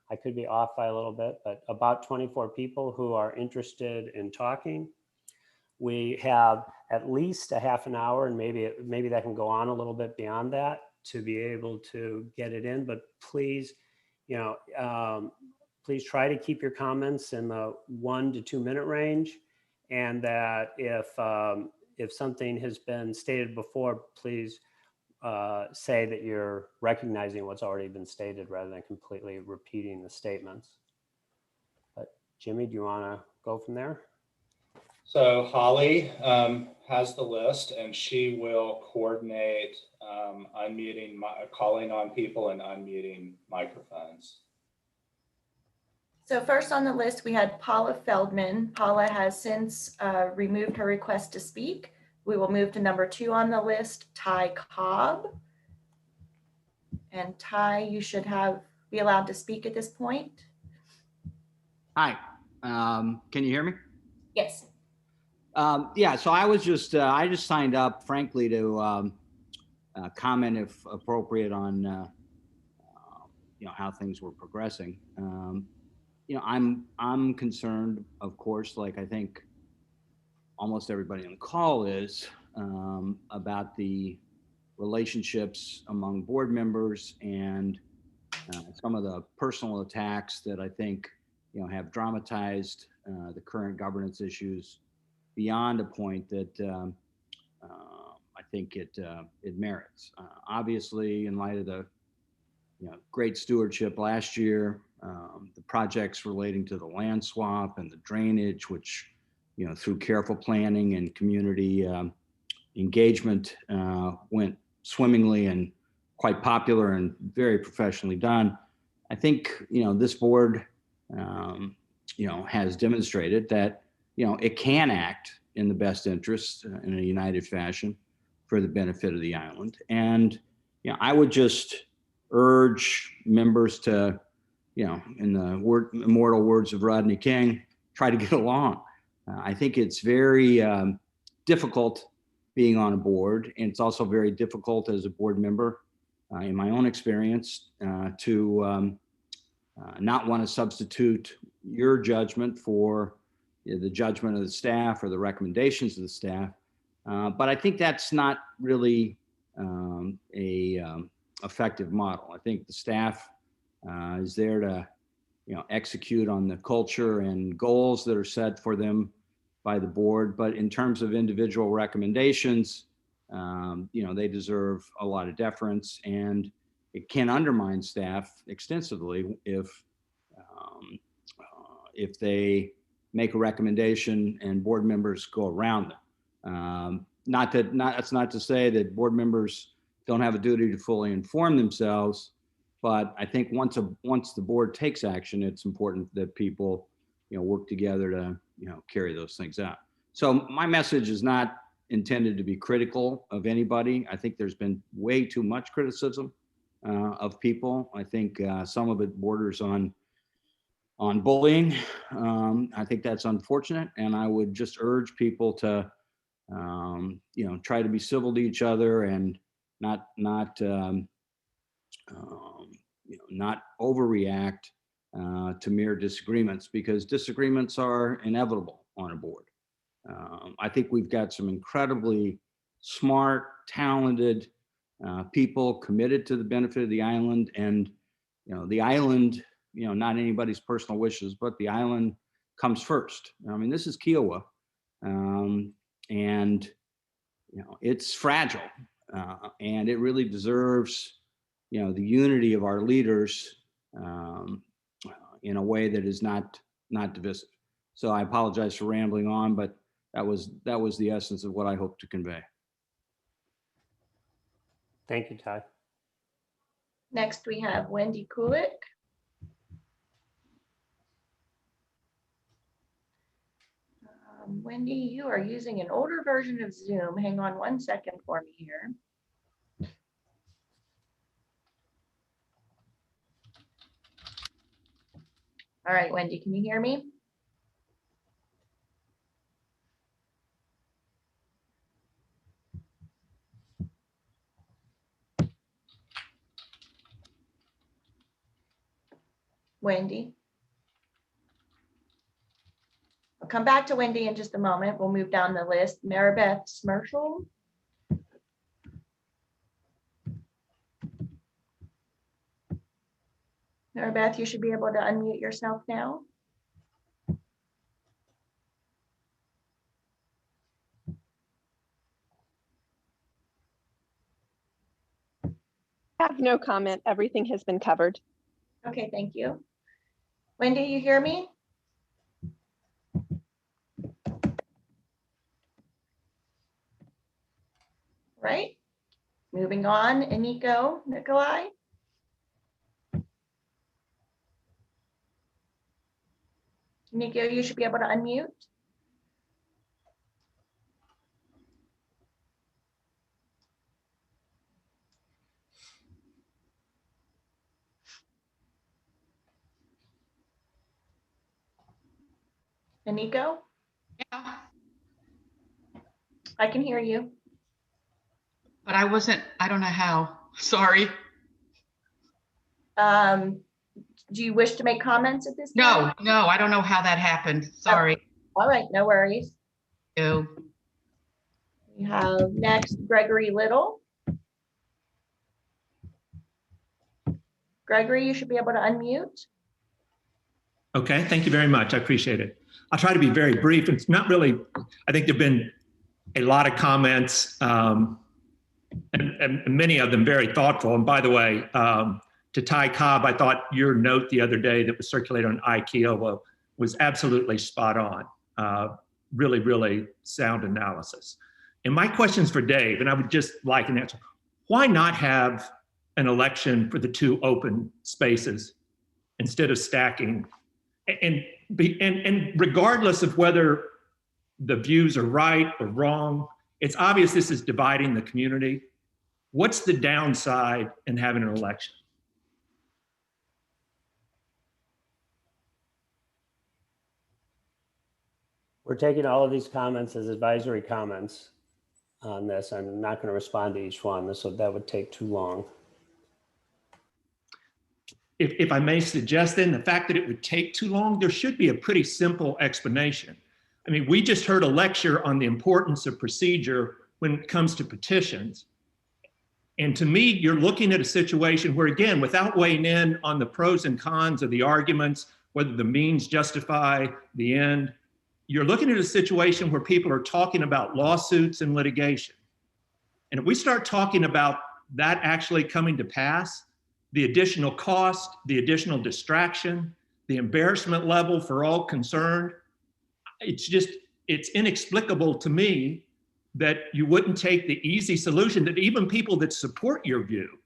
I could be off by a little bit, but about 24 people who are interested in talking. We have at least a half an hour, and maybe that can go on a little bit beyond that to be able to get it in. But please, please try to keep your comments in the 1 to 2 minute range. And that if something has been stated before, please say that you're recognizing what's already been stated rather than completely repeating the statements. But Jimmy, do you want to go from there? So Holly has the list, and she will coordinate calling on people and unmuting microphones. So first on the list, we had Paula Feldman. Paula has since removed her request to speak. We will move to number 2 on the list, Ty Cobb. And Ty, you should be allowed to speak at this point. Hi, can you hear me? Yes. Yeah, so I was just, I just signed up, frankly, to comment if appropriate on, how things were progressing. I'm concerned, of course, like I think almost everybody on the call is, about the relationships among board members and some of the personal attacks that I think, have dramatized the current governance issues beyond a point that I think it merits. Obviously, in light of the great stewardship last year, the projects relating to the land swap and the drainage, which through careful planning and community engagement went swimmingly and quite popular and very professionally done. I think this board has demonstrated that it can act in the best interest in a united fashion for the benefit of the island. And I would just urge members to, in the immortal words of Rodney King, try to get along. I think it's very difficult being on a board, and it's also very difficult as a board member, in my own experience, to not want to substitute your judgment for the judgment of the staff or the recommendations of the staff. But I think that's not really a effective model. I think the staff is there to execute on the culture and goals that are set for them by the board. But in terms of individual recommendations, they deserve a lot of deference, and it can undermine staff extensively if they make a recommendation and board members go around them. That's not to say that board members don't have a duty to fully inform themselves, but I think once the board takes action, it's important that people work together to carry those things out. So my message is not intended to be critical of anybody. I think there's been way too much criticism of people. I think some of it borders on bullying. I think that's unfortunate, and I would just urge people to try to be civil to each other and not overreact to mere disagreements, because disagreements are inevitable on a board. I think we've got some incredibly smart, talented people committed to the benefit of the island, and the island, not anybody's personal wishes, but the island comes first. I mean, this is Kiawah, and it's fragile, and it really deserves the unity of our leaders in a way that is not divisive. So I apologize for rambling on, but that was the essence of what I hope to convey. Thank you, Ty. Next, we have Wendy Kulik. Wendy, you are using an older version of Zoom. Hang on 1 second for me here. All right, Wendy, can you hear me? Wendy. I'll come back to Wendy in just a moment. We'll move down the list. Maribeth Smerschel. Maribeth, you should be able to unmute yourself now. I have no comment. Everything has been covered. Okay, thank you. Wendy, you hear me? Right. Moving on, Eniko Nikolai. Nico, you should be able to unmute. Eniko? Yeah, I can hear you. but I don't know how. Sorry. Do you wish to make comments at this time? No, I don't know how that happened. Sorry. All right, no worries. No. We have next Gregory Little. Gregory, you should be able to unmute. Okay, thank you very much. I appreciate it. I'll try to be very brief. It's not really, I think there've been a lot of comments and many of them very thoughtful. And by the way, to Ty Cobb, I thought your note the other day that was circulated on Kiawah was absolutely spot on. Really, really sound analysis. And my question's for Dave, and I would just like an answer. Why not have an election for the two open spaces instead of stacking? And regardless of whether the views are right or wrong, it's obvious this is dividing the community. What's the downside in having an election? We're taking all of these comments as advisory comments on this. I'm not going to respond to each one, so that would take too long. If I may suggest then, the fact that it would take too long, there should be a pretty simple explanation. I mean, we just heard a lecture on the importance of procedure when it comes to petitions. And to me, you're looking at a situation where, again, without weighing in on the pros and cons of the arguments, whether the means justify the end, you're looking at a situation where people are talking about lawsuits and litigation. And if we start talking about that actually coming to pass, the additional cost, the additional distraction, the embarrassment level for all concerned, it's inexplicable to me that you wouldn't take the easy solution that even people that support your view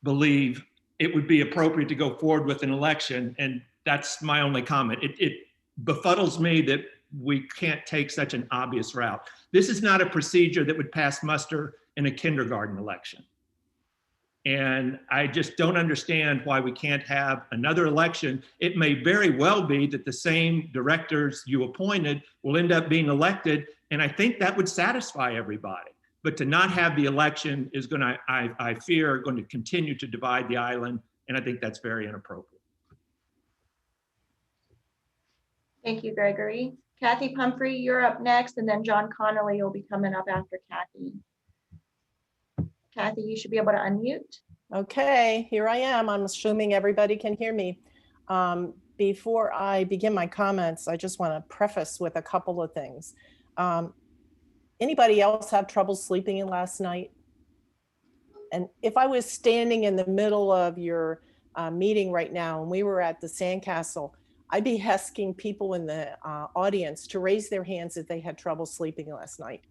believe it would be appropriate to go forward with an election. And that's my only comment. It befuddles me that we can't take such an obvious route. This is not a procedure that would pass muster in a kindergarten election. And I just don't understand why we can't have another election. It may very well be that the same directors you appointed will end up being elected, and I think that would satisfy everybody. But to not have the election is going to, I fear, going to continue to divide the island, and I think that's very inappropriate. Thank you, Gregory. Kathy Pumphrey, you're up next, and then John Connolly will be coming up after Kathy. Kathy, you should be able to unmute. Okay, here I am. I'm assuming everybody can hear me. Before I begin my comments, I just want to preface with a couple of things. Anybody else have trouble sleeping in last night? And if I was standing in the middle of your meeting right now and we were at the Sandcastle, I'd be asking people in the audience to raise their hands if they had trouble sleeping last night.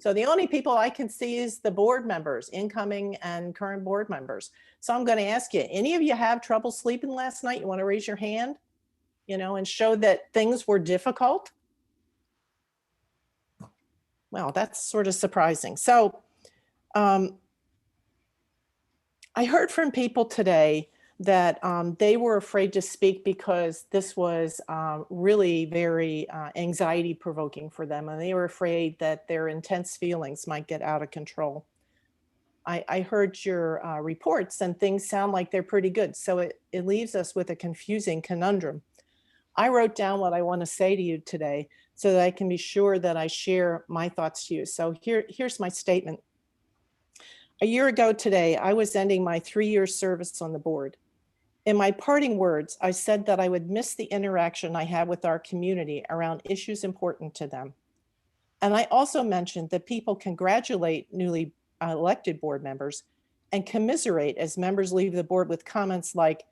So the only people I can see is the board members, incoming and current board members. So I'm going to ask you, any of you have trouble sleeping last night? You want to raise your hand, and show that things were difficult? Well, that's sort of surprising. So I heard from people today that they were afraid to speak because this was really very anxiety provoking for them. And they were afraid that their intense feelings might get out of control. I heard your reports and things sound like they're pretty good. So it leaves us with a confusing conundrum. I wrote down what I want to say to you today so that I can be sure that I share my thoughts to you. So here's my statement. A year ago today, I was ending my 3-year service on the board. In my parting words, I said that I would miss the interaction I had with our community around issues important to them. And I also mentioned that people congratulate newly elected board members and commiserate as members leave the board with comments like,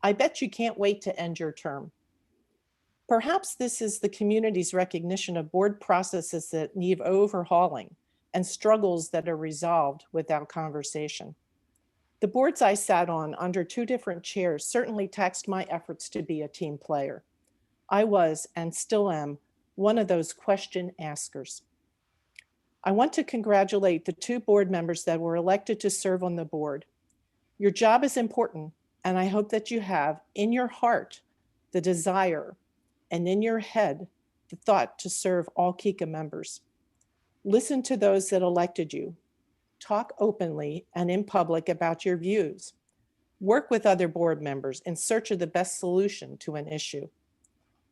"I bet you can't wait to end your term." Perhaps this is the community's recognition of board processes that need overhauling and struggles that are resolved without conversation. The boards I sat on under 2 different chairs certainly taxed my efforts to be a team player. I was, and still am, one of those question askers. I want to congratulate the 2 board members that were elected to serve on the board. Your job is important, and I hope that you have in your heart the desire and in your head the thought to serve all Kika members. Listen to those that elected you. Talk openly and in public about your views. Work with other board members in search of the best solution to an issue.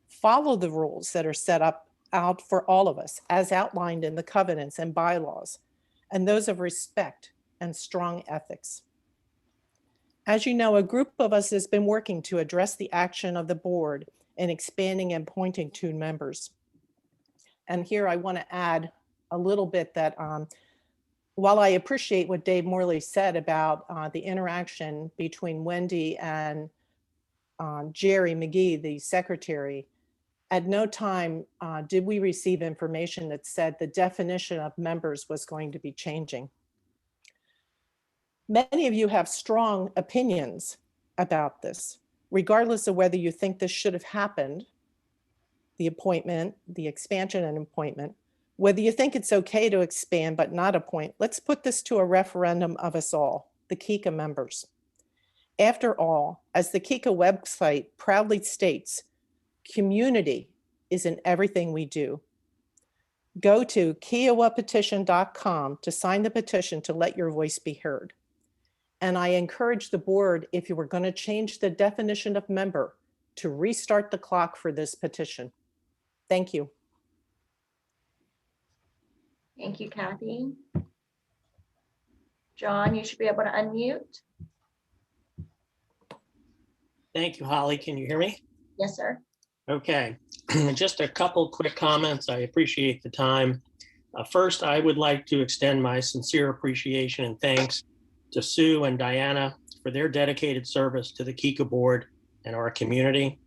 Follow the rules that are set up out for all of us, as outlined in the covenants and bylaws, and those of respect and strong ethics. As you know, a group of us has been working to address the action of the board in expanding and appointing 2 members. And here I want to add a little bit that while I appreciate what Dave Morley said about the interaction between Wendy and Jerry Mcgee, the secretary, at no time did we receive information that said the definition of members was going to be changing. Many of you have strong opinions about this, regardless of whether you think this should have happened, the appointment, the expansion and appointment, whether you think it's okay to expand but not appoint. Let's put this to a referendum of us all, the Kika members. After all, as the Kika website proudly states, community is in everything we do. Go to kiawahpetition.com to sign the petition to let your voice be heard. And I encourage the board, if you were going to change the definition of member, to restart the clock for this petition. Thank you. Thank you, Kathy. John, you should be able to unmute. Thank you, Holly. Can you hear me? Yes, sir. Okay, just a couple quick comments. I appreciate the time. First, I would like to extend my sincere appreciation and thanks to Sue and Diana for their dedicated service to the Kika board and our community.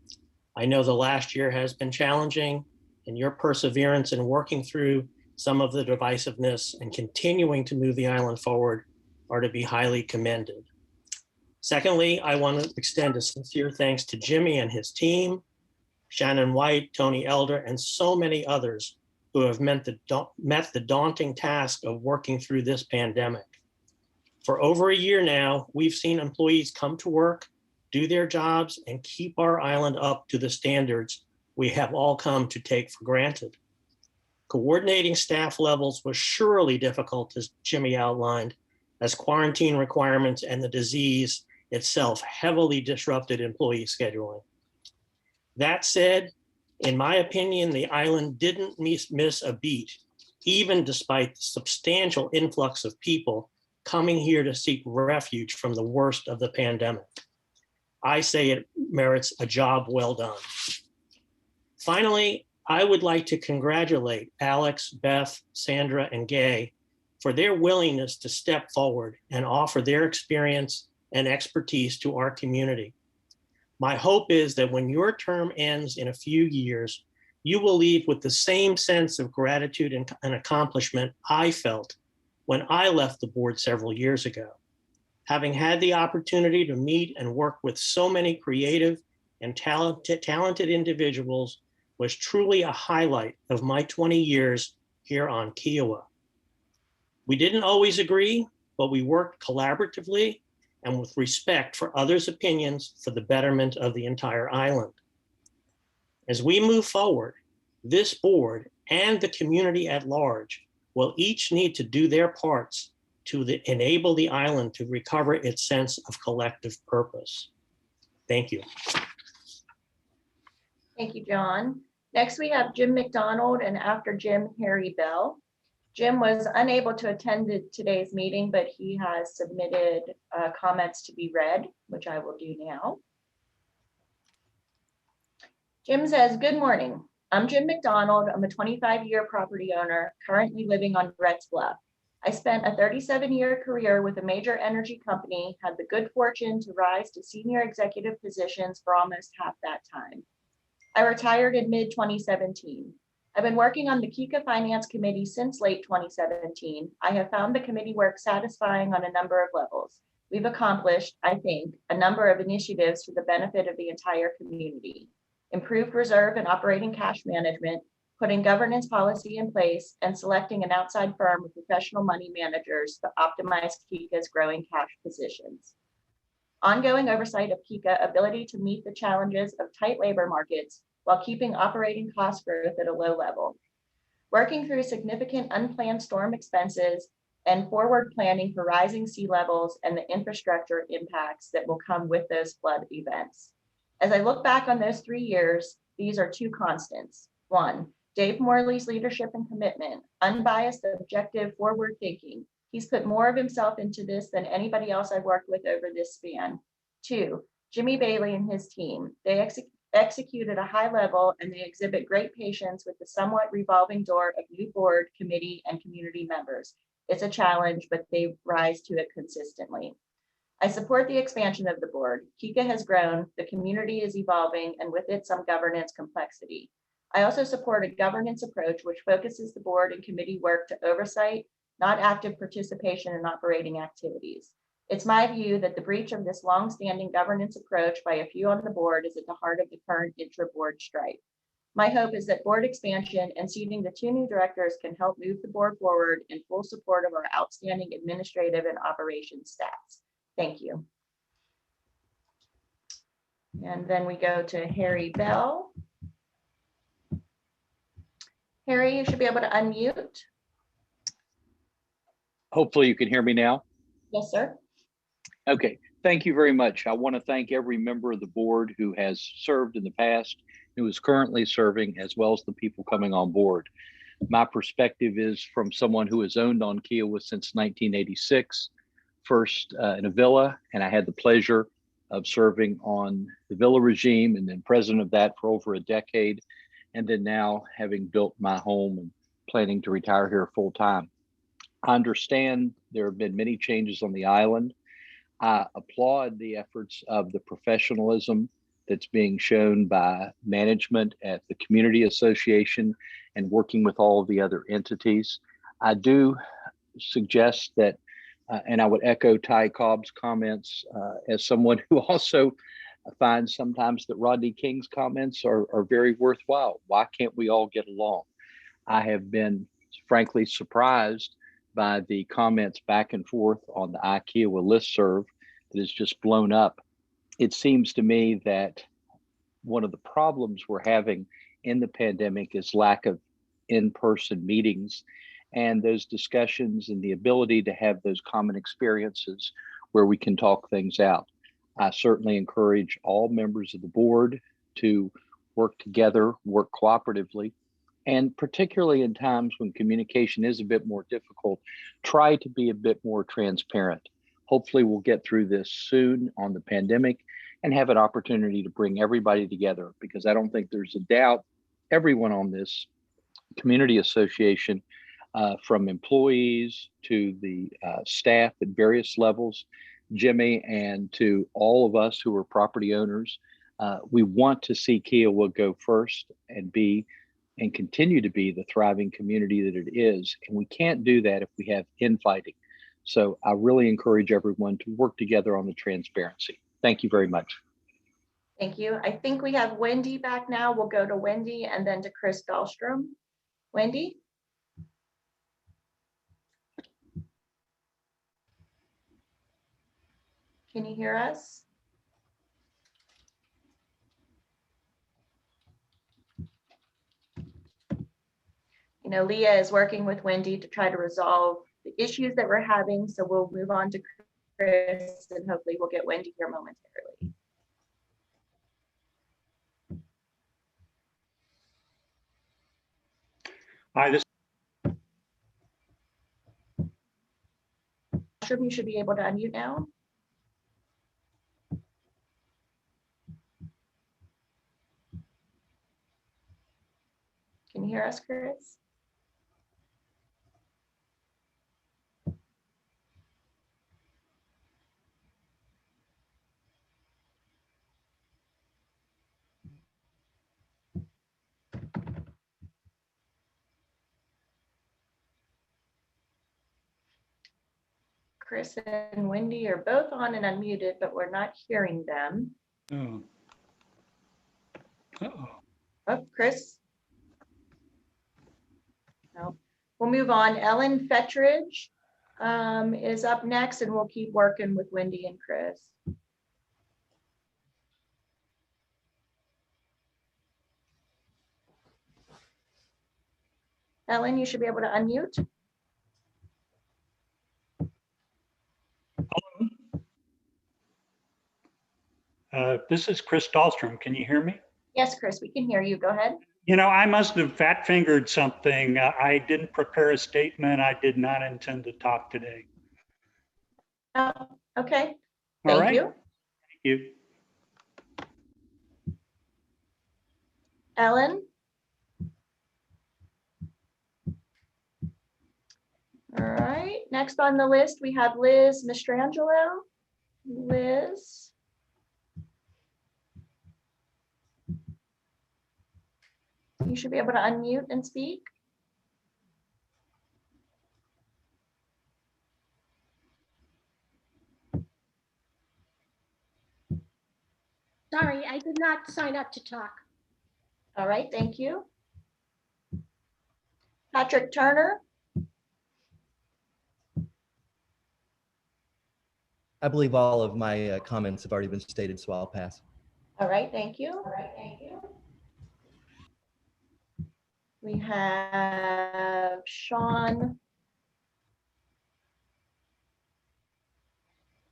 I know the last year has been challenging, and your perseverance in working through some of the divisiveness and continuing to move the island forward are to be highly commended. Secondly, I want to extend a sincere thanks to Jimmy and his team, Shannon White, Tony Elder, and so many others who have met the daunting task of working through this pandemic. For over a year now, we've seen employees come to work, do their jobs, and keep our island up to the standards we have all come to take for granted. Coordinating staff levels was surely difficult, as Jimmy outlined, as quarantine requirements and the disease itself heavily disrupted employee scheduling. That said, in my opinion, the island didn't miss a beat, even despite the substantial influx of people coming here to seek refuge from the worst of the pandemic. I say it merits a job well done. Finally, I would like to congratulate Alex, Beth, Sandra, and Gay for their willingness to step forward and offer their experience and expertise to our community. My hope is that when your term ends in a few years, you will leave with the same sense of gratitude and accomplishment I felt when I left the board several years ago. Having had the opportunity to meet and work with so many creative and talented individuals was truly a highlight of my 20 years here on Kiawah. We didn't always agree, but we worked collaboratively and with respect for others' opinions for the betterment of the entire island. As we move forward, this board and the community at large will each need to do their parts to enable the island to recover its sense of collective purpose. Thank you. Thank you, John. Next, we have Jim McDonald, and after Jim, Harry Bell. Jim was unable to attend today's meeting, but he has submitted comments to be read, which I will do now. Jim says, good morning. I'm Jim McDonald. I'm a 25-year property owner currently living on Reds Bluff. I spent a 37-year career with a major energy company, had the good fortune to rise to senior executive positions for almost half that time. I retired in mid-2017. I've been working on the Kika Finance Committee since late 2017. I have found the committee work satisfying on a number of levels. We've accomplished, I think, a number of initiatives for the benefit of the entire community. Improved reserve and operating cash management, putting governance policy in place, and selecting an outside firm of professional money managers to optimize Kika's growing cash positions. Ongoing oversight of Kika ability to meet the challenges of tight labor markets while keeping operating cost growth at a low level. Working through significant unplanned storm expenses and forward planning for rising sea levels and the infrastructure impacts that will come with those flood events. As I look back on those 3 years, these are two constants. One, Dave Morley's leadership and commitment, unbiased, objective, forward thinking. He's put more of himself into this than anybody else I've worked with over this span. 2, Jimmy Bailey and his team. They execute at a high level and they exhibit great patience with the somewhat revolving door of new board, committee, and community members. It's a challenge, but they rise to it consistently. I support the expansion of the board. Kika has grown, the community is evolving, and with it, some governance complexity. I also support a governance approach which focuses the board and committee work to oversight, not active participation in operating activities. It's my view that the breach of this longstanding governance approach by a few on the board is at the heart of the current intra-board strife. My hope is that board expansion and seating the 2 new directors can help move the board forward in full support of our outstanding administrative and operations staffs. Thank you. And then we go to Harry Bell. Harry, you should be able to unmute. Hopefully you can hear me now. Yes, sir. Okay, thank you very much. I want to thank every member of the board who has served in the past, who is currently serving, as well as the people coming on board. My perspective is from someone who has owned on Kiawah since 1986, first in a villa, and I had the pleasure of serving on the villa regime and then president of that for over a decade. And then now having built my home and planning to retire here full time. I understand there have been many changes on the island. I applaud the efforts of the professionalism that's being shown by management at the community association and working with all of the other entities. I do suggest that, and I would echo Ty Cobb's comments as someone who also finds sometimes that Rodney King's comments are very worthwhile. Why can't we all get along? I have been frankly surprised by the comments back and forth on the Kiawah listserv that has just blown up. It seems to me that one of the problems we're having in the pandemic is lack of in-person meetings and those discussions and the ability to have those common experiences where we can talk things out. I certainly encourage all members of the board to work together, work cooperatively, and particularly in times when communication is a bit more difficult, try to be a bit more transparent. Hopefully we'll get through this soon on the pandemic and have an opportunity to bring everybody together, because I don't think there's a doubt everyone on this community association, from employees to the staff at various levels, Jimmy, and to all of us who are property owners, we want to see Kiawah go first and be and continue to be the thriving community that it is. And we can't do that if we have infighting. So I really encourage everyone to work together on the transparency. Thank you very much. Thank you. I think we have Wendy back now. We'll go to Wendy and then to Chris Dahlstrom. Wendy? Can you hear us? You know, Leah is working with Wendy to try to resolve the issues that we're having. So we'll move on to Chris and hopefully we'll get Wendy here momentarily. Hi, this. You should be able to unmute now. Can you hear us, Chris? Chris and Wendy are both on and unmuted, but we're not hearing them. Oh. Uh-oh. Oh, Chris? No. We'll move on. Ellen Fettridge is up next, and we'll keep working with Wendy and Chris. Ellen, you should be able to unmute. This is Chris Dahlstrom. Can you hear me? Yes, Chris, we can hear you. Go ahead. You know, I must have fat fingered something. I didn't prepare a statement. I did not intend to talk today. Oh, okay. All Thank right. you. Thank you. Ellen? All right, next on the list, we have Liz Mistrangelo. Liz? You should be able to unmute and speak. Sorry, I did not sign up to talk. All right, thank you. Patrick Turner? I believe all of my comments have already been stated, so I'll pass. All right, thank you. All right, thank you. We have Sean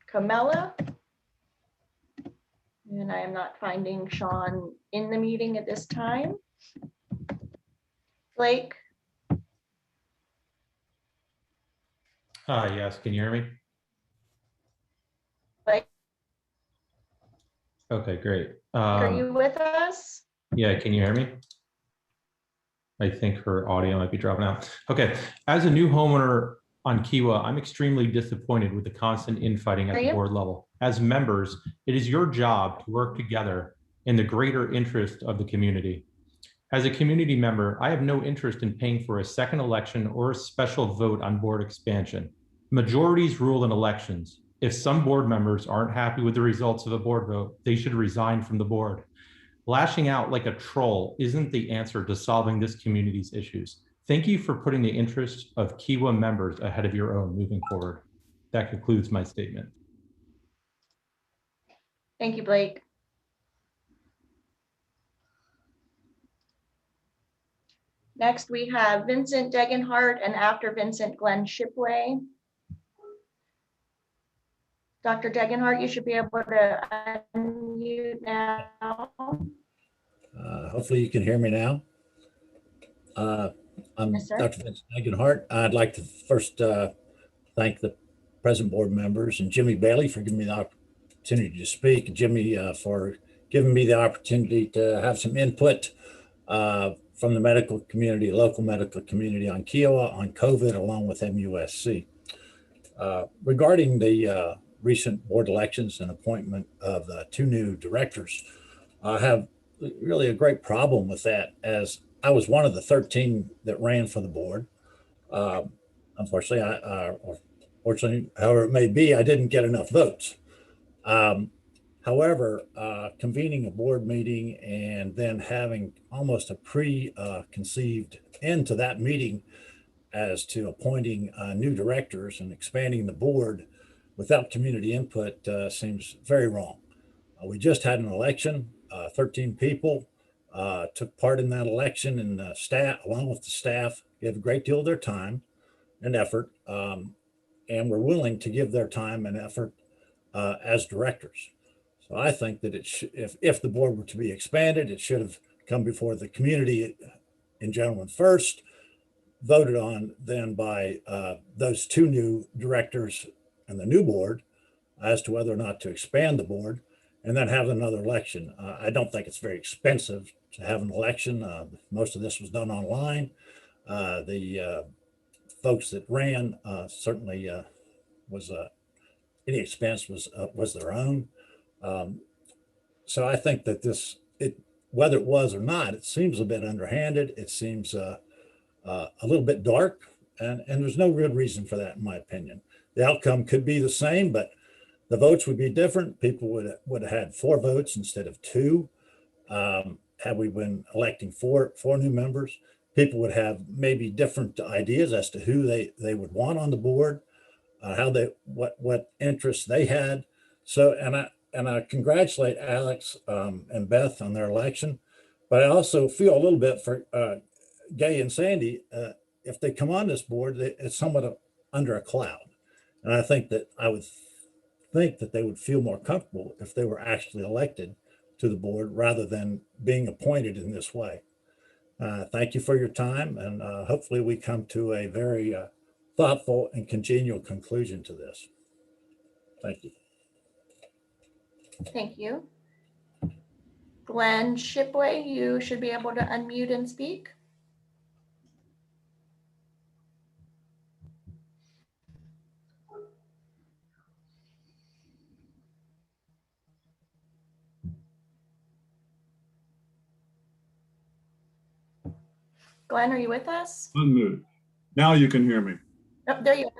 Camella. And I am not finding Sean in the meeting at this time. Blake? Hi, yes, can you hear me? Blake, Okay, great. are you with us? Yeah, can you hear me? I think her audio might be dropping out. Okay, as a new homeowner on Kiawah, I'm extremely disappointed with the constant infighting at the board level. As members, it is your job to work together in the greater interest of the community. As a community member, I have no interest in paying for a second election or a special vote on board expansion. Majorities rule in elections. If some board members aren't happy with the results of a board vote, they should resign from the board. Lashing out like a troll isn't the answer to solving this community's issues. Thank you for putting the interests of Kiawah members ahead of your own moving forward. That concludes my statement. Thank you, Blake. Next, we have Vincent Degenhardt, and after Vincent, Glenn Shipway. Dr. Degenhardt, you should be able to unmute now. Hopefully you can hear me now. I'm Yes, sir. Dr. Vincent Degenhardt. I'd like to first thank the present board members and Jimmy Bailey for giving me the opportunity to speak, and Jimmy for giving me the opportunity to have some input from the medical community, local medical community on Kiawah, on COVID, along with MUSC. Regarding the recent board elections and appointment of two new directors, I have really a great problem with that, as I was one of the 13 that ran for the board. Unfortunately, or fortunately, however it may be, I didn't get enough votes. However, convening a board meeting and then having almost a preconceived end to that meeting as to appointing new directors and expanding the board without community input seems very wrong. We just had an election. 13 people took part in that election, and the staff, along with the staff, gave a great deal of their time and effort, and were willing to give their time and effort as directors. So I think that if the board were to be expanded, it should have come before the community in general first, voted on then by those two new directors and the new board as to whether or not to expand the board, and then have another election. I don't think it's very expensive to have an election. Most of this was done online. The folks that ran certainly was any expense was their own. So I think that whether it was or not, it seems a bit underhanded. It seems a little bit dark, and there's no real reason for that, in my opinion. The outcome could be the same, but the votes would be different. People would have had 4 votes instead of 2. Had we been electing four new members, people would have maybe different ideas as to who they would want on the board, what interests they had. So, and I congratulate Alex and Beth on their election, but I also feel a little bit for Gay and Sandy. If they come on this board, it's somewhat under a cloud. And I think that they would feel more comfortable if they were actually elected to the board rather than being appointed in this way. Thank you for your time, and hopefully we come to a very thoughtful and congenial conclusion to this. Thank you. Thank you. Glenn Shipway, you should be able to unmute and speak. Glenn, are you with us? Unmuted. Now you can hear me. Oh, there you are.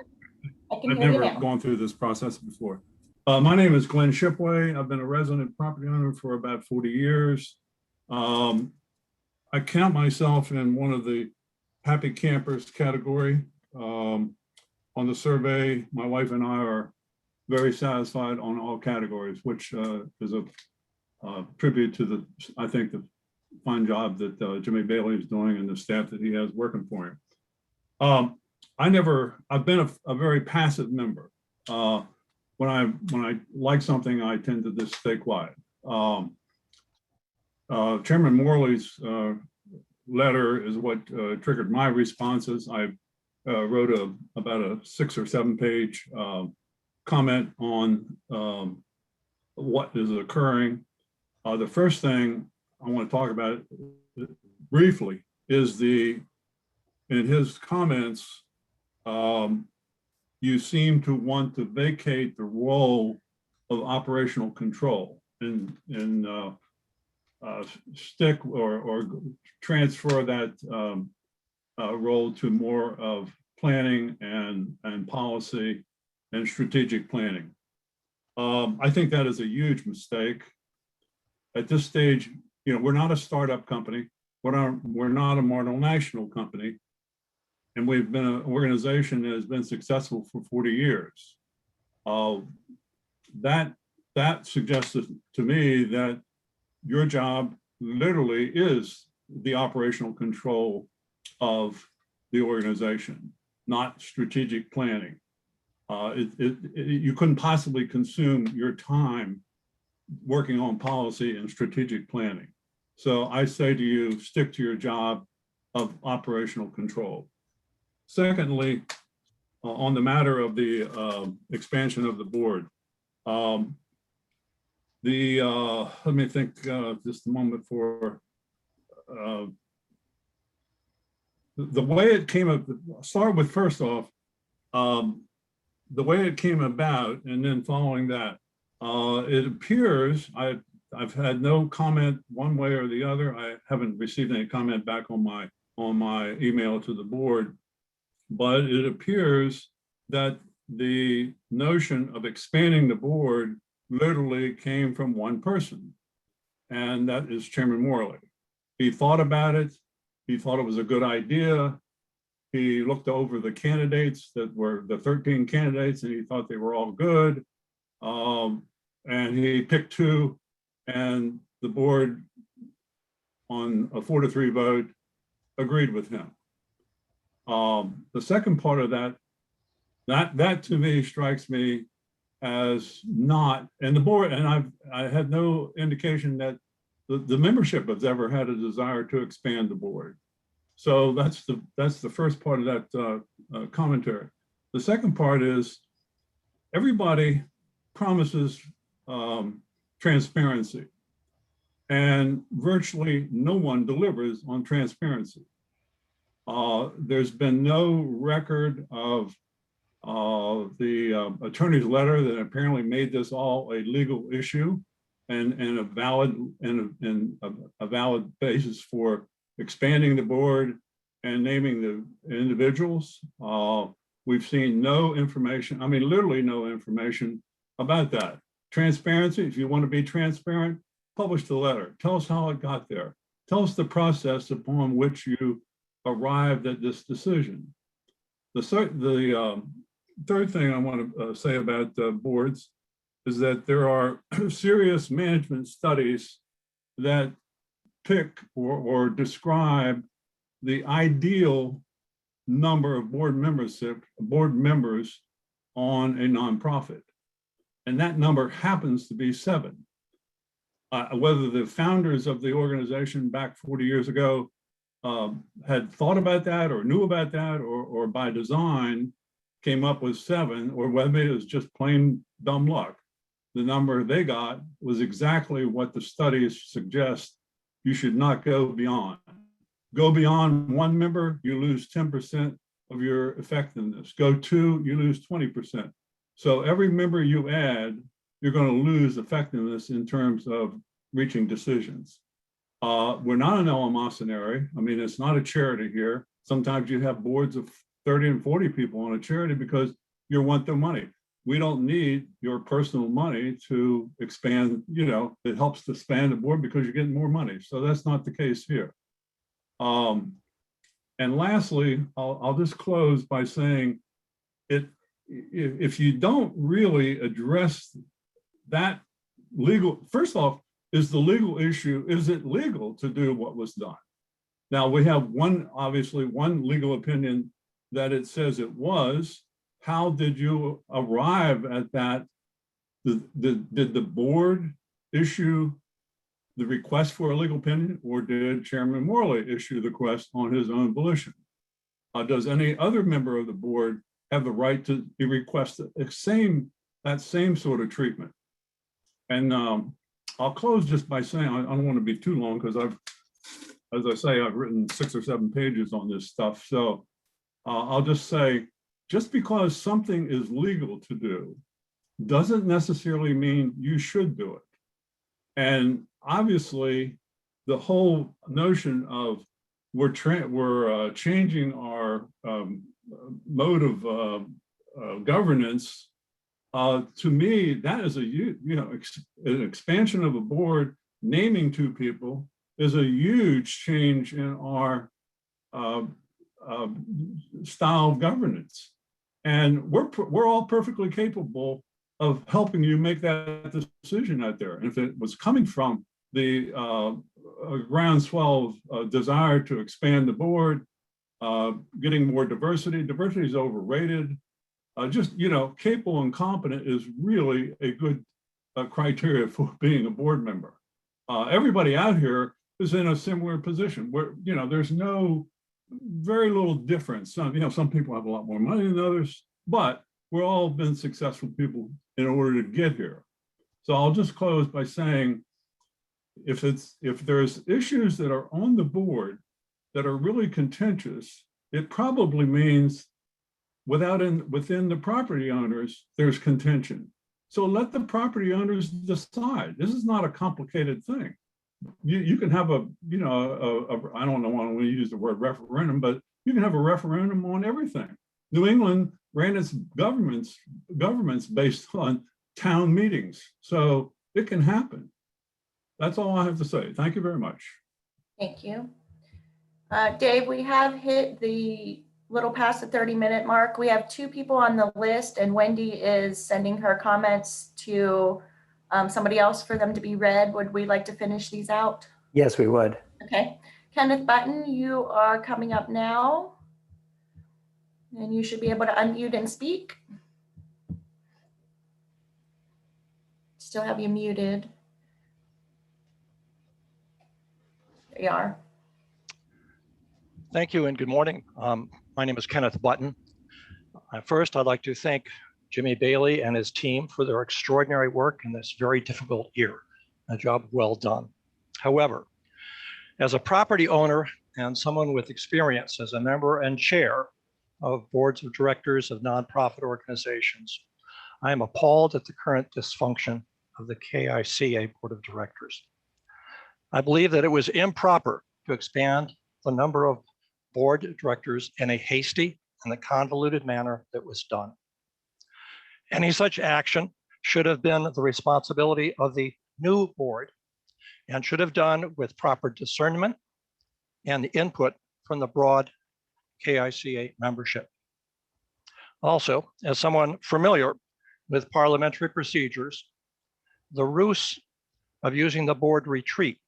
I can I've hear you never now. gone through this process before. My name is Glenn Shipway. I've been a resident property owner for about 40 years. I count myself in one of the happy campers category. On the survey, my wife and I are very satisfied on all categories, which is a tribute to the, I think, the fine job that Jimmy Bailey is doing and the staff that he has working for him. I've been a very passive member. When I like something, I tend to just stay quiet. Chairman Morley's letter is what triggered my responses. I wrote about a 6 or 7 page comment on what is occurring. The first thing I want to talk about briefly is in his comments, you seem to want to vacate the role of operational control and stick or transfer that role to more of planning and policy and strategic planning. I think that is a huge mistake. At this stage, we're not a startup company. We're not a multinational company. And we've been an organization that has been successful for 40 years. That suggests to me that your job literally is the operational control of the organization, not strategic planning. You couldn't possibly consume your time working on policy and strategic planning. So I say to you, stick to your job of operational control. Secondly, on the matter of the expansion of the board, let me think just a moment for the way it came up. Start with first off, the way it came about, and then following that, it appears I've had no comment one way or the other. I haven't received any comment back on my email to the board. But it appears that the notion of expanding the board literally came from one person, and that is Chairman Morley. He thought about it. He thought it was a good idea. He looked over the candidates that were the 13 candidates, and he thought they were all good. And he picked 2, and the board, on a 4-3 vote, agreed with him. The second part of that to me strikes me as not, and the board, and I had no indication that the membership has ever had a desire to expand the board. So that's the first part of that commentary. The second part is everybody promises transparency, and virtually no one delivers on transparency. There's been no record of the attorney's letter that apparently made this all a legal issue and a valid basis for expanding the board and naming the individuals. We've seen no information, I mean, literally no information about that. Transparency, if you want to be transparent, publish the letter. Tell us how it got there. Tell us the process upon which you arrived at this decision. The third thing I want to say about boards is that there are serious management studies that pick or describe the ideal number of board members on a nonprofit. And that number happens to be 7. Whether the founders of the organization back 40 years ago had thought about that or knew about that or by design came up with 7, or whether it was just plain dumb luck. The number they got was exactly what the studies suggest you should not go beyond. Go beyond 1 member, you lose 10% of your effectiveness. Go 2, you lose 20%. So every member you add, you're going to lose effectiveness in terms of reaching decisions. We're not an eleemosynary. I mean, it's not a charity here. Sometimes you have boards of 30 and 40 people on a charity because you want their money. We don't need your personal money to expand, it helps to expand the board because you're getting more money. So that's not the case here. And lastly, I'll just close by saying if you don't really address that legal, first off, is the legal issue, is it legal to do what was done? Now we have obviously one legal opinion that it says it was. How did you arrive at that? Did the board issue the request for a legal opinion, or did Chairman Morley issue the request on his own volition? Does any other member of the board have the right to request that same sort of treatment? And I'll close just by saying, I don't want to be too long because as I say, I've written 6 or 7 pages on this stuff. So I'll just say, just because something is legal to do doesn't necessarily mean you should do it. And obviously, the whole notion of we're changing our mode of governance, to me, that is an expansion of a board. Naming 2 people is a huge change in our style of governance. And we're all perfectly capable of helping you make that decision out there. And if it was coming from the groundswell of desire to expand the board, getting more diversity is overrated. Just, capable and competent is really a good criteria for being a board member. Everybody out here is in a similar position where, there's very little difference. Some people have a lot more money than others, but we're all been successful people in order to get here. So I'll just close by saying, if there's issues that are on the board that are really contentious, it probably means within the property owners, there's contention. So let the property owners decide. This is not a complicated thing. You can have I don't know when we use the word referendum, but you can have a referendum on everything. New England ran its governments based on town meetings. So it can happen. That's all I have to say. Thank you very much. Thank you. Dave, we have hit the little past the 30-minute mark. We have 2 people on the list, and Wendy is sending her comments to somebody else for them to be read. Would we like to finish these out? Yes, we would. Okay. Kenneth Button, you are coming up now, and you should be able to unmute and speak. Still have you muted. There you are. Thank you and good morning. My name is Kenneth Button. First, I'd like to thank Jimmy Bailey and his team for their extraordinary work in this very difficult year. A job well done. However, as a property owner and someone with experience as a member and chair of boards of directors of nonprofit organizations, I am appalled at the current dysfunction of the KICA Board of Directors. I believe that it was improper to expand the number of board directors in a hasty and a convoluted manner that was done. Any such action should have been the responsibility of the new board and should have done with proper discernment and the input from the broad KICA membership. Also, as someone familiar with parliamentary procedures, the ruse of using the board retreat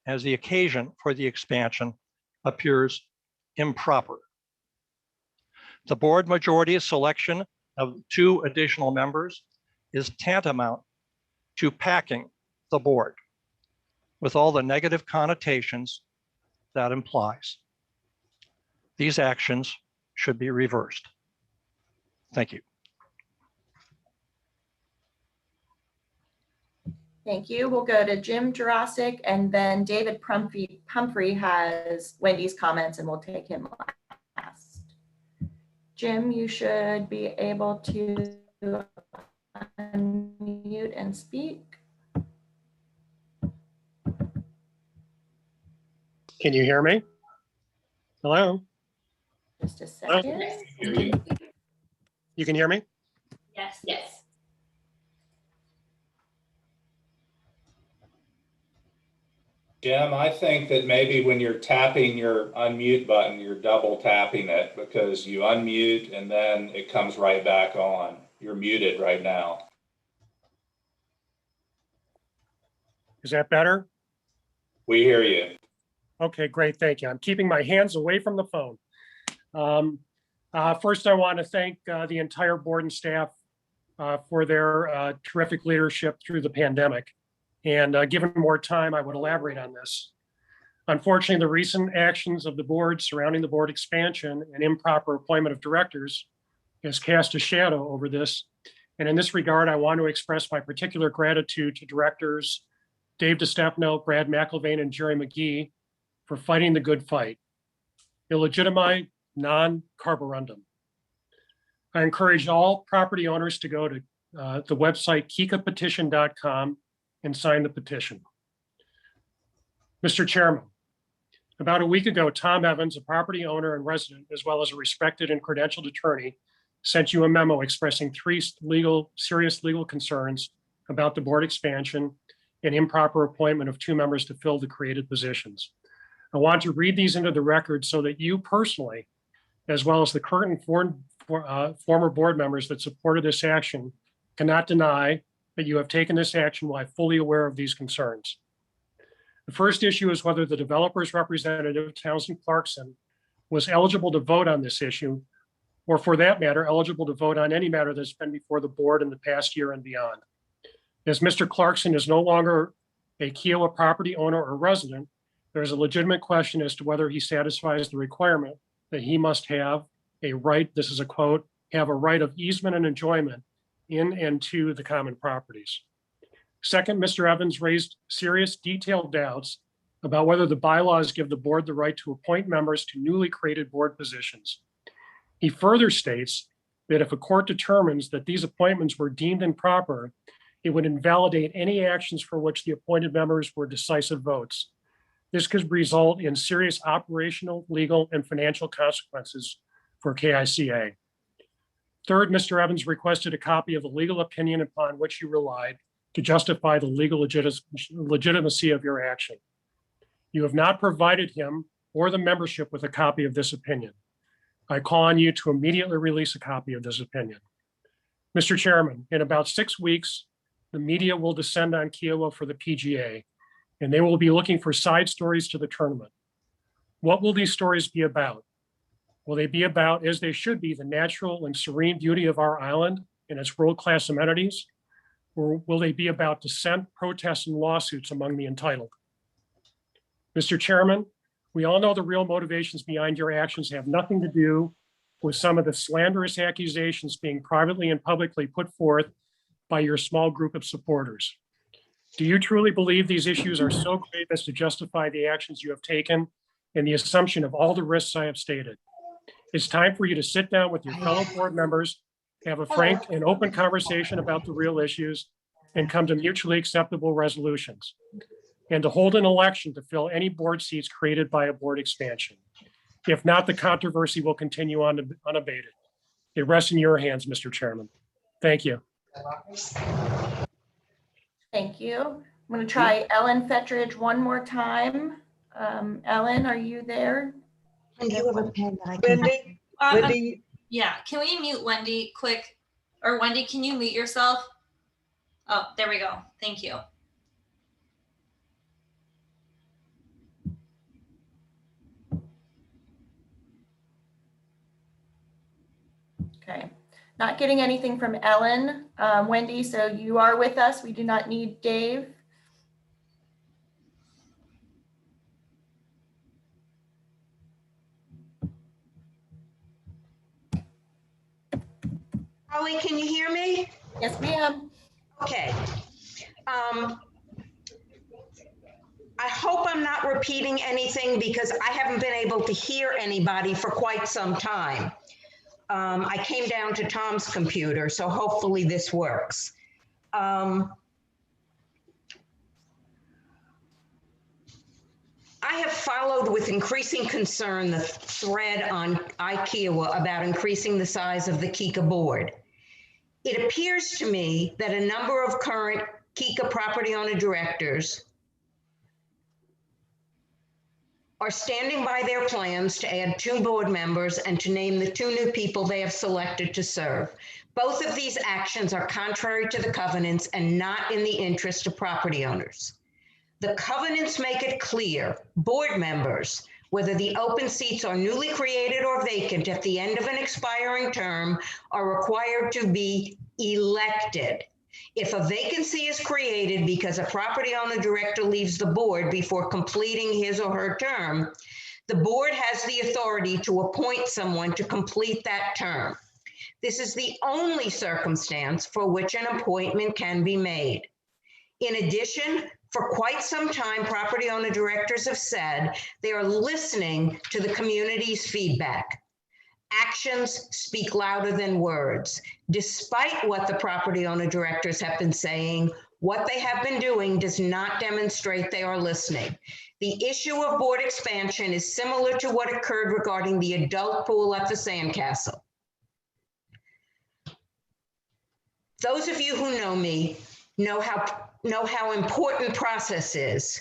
as the occasion for the expansion appears improper. The board majority's selection of 2 additional members is tantamount to packing the board with all the negative connotations that implies. These actions should be reversed. Thank you. Thank you. We'll go to Jim Jurassic, and then David Pumphrey has Wendy's comments, and we'll take him last. Jim, you should be able to unmute and speak. Can you hear me? Hello? Just a second. You can hear me? Yes. Yes. Jim, I think that maybe when you're tapping your unmute button, you're double tapping it because you unmute and then it comes right back on. You're muted right now. Is that better? We hear you. Okay, great. Thank you. I'm keeping my hands away from the phone. First, I want to thank the entire board and staff for their terrific leadership through the pandemic. And given more time, I would elaborate on this. Unfortunately, the recent actions of the board surrounding the board expansion and improper appointment of directors has cast a shadow over this. And in this regard, I want to express my particular gratitude to directors Dave DeStefano, Brad McIlvain, and Jerry Mcgee for fighting the good fight. Illegitimate non-carborundum. I encourage all property owners to go to the website kikapetition.com and sign the petition. Mr. Chairman, about a week ago, Tom Evans, a property owner and resident, as well as a respected and credentialed attorney, sent you a memo expressing three serious legal concerns about the board expansion and improper appointment of 2 members to fill the created positions. I want to read these into the record so that you personally, as well as the current and former board members that supported this action, cannot deny that you have taken this action while fully aware of these concerns. The first issue is whether the developer's representative, Townsend Clarkson, was eligible to vote on this issue, or for that matter, eligible to vote on any matter that's been before the board in the past year and beyond. As Mr. Clarkson is no longer a Kiawah property owner or resident, there is a legitimate question as to whether he satisfies the requirement that he must have a right, this is a quote, have a right of easement and enjoyment in and to the common properties. Second, Mr. Evans raised serious detailed doubts about whether the bylaws give the board the right to appoint members to newly created board positions. He further states that if a court determines that these appointments were deemed improper, it would invalidate any actions for which the appointed members were decisive votes. This could result in serious operational, legal, and financial consequences for KICA. Third, Mr. Evans requested a copy of the legal opinion upon which you relied to justify the legal legitimacy of your action. You have not provided him or the membership with a copy of this opinion. I call on you to immediately release a copy of this opinion. Mr. Chairman, in about 6 weeks, the media will descend on Kiawah for the PGA, and they will be looking for side stories to the tournament. What will these stories be about? Will they be about, as they should be, the natural and serene beauty of our island and its world-class amenities? Or will they be about dissent, protests, and lawsuits among the entitled? Mr. Chairman, we all know the real motivations behind your actions have nothing to do with some of the slanderous accusations being privately and publicly put forth by your small group of supporters. Do you truly believe these issues are so grave as to justify the actions you have taken and the assumption of all the risks I have stated? It's time for you to sit down with your fellow board members, have a frank and open conversation about the real issues, and come to mutually acceptable resolutions, and to hold an election to fill any board seats created by a board expansion. If not, the controversy will continue on unabated. It rests in your hands, Mr. Chairman. Thank you. Thank you. I'm going to try Ellen Fettridge one more time. Ellen, are you there? Do you have a pen that I can? Wendy, Wendy, yeah, can we mute Wendy quick? Or Wendy, can you mute yourself? Oh, there we go. Thank you. Okay, not getting anything from Ellen. Wendy, so you are with us. We do not need Dave. Holly, can you hear me? Yes, ma'am. Okay. I hope I'm not repeating anything because I haven't been able to hear anybody for quite some time. I came down to Tom's computer, so hopefully this works. I have followed with increasing concern the thread on Kiawah about increasing the size of the Kika board. It appears to me that a number of current Kika property owner directors are standing by their plans to add 2 board members and to name the 2 new people they have selected to serve. Both of these actions are contrary to the covenants and not in the interest of property owners. The covenants make it clear board members, whether the open seats are newly created or vacant at the end of an expiring term, are required to be elected. If a vacancy is created because a property owner director leaves the board before completing his or her term, the board has the authority to appoint someone to complete that term. This is the only circumstance for which an appointment can be made. In addition, for quite some time, property owner directors have said they are listening to the community's feedback. Actions speak louder than words. Despite what the property owner directors have been saying, what they have been doing does not demonstrate they are listening. The issue of board expansion is similar to what occurred regarding the adult pool at the Sandcastle. Those of you who know me know how important process is,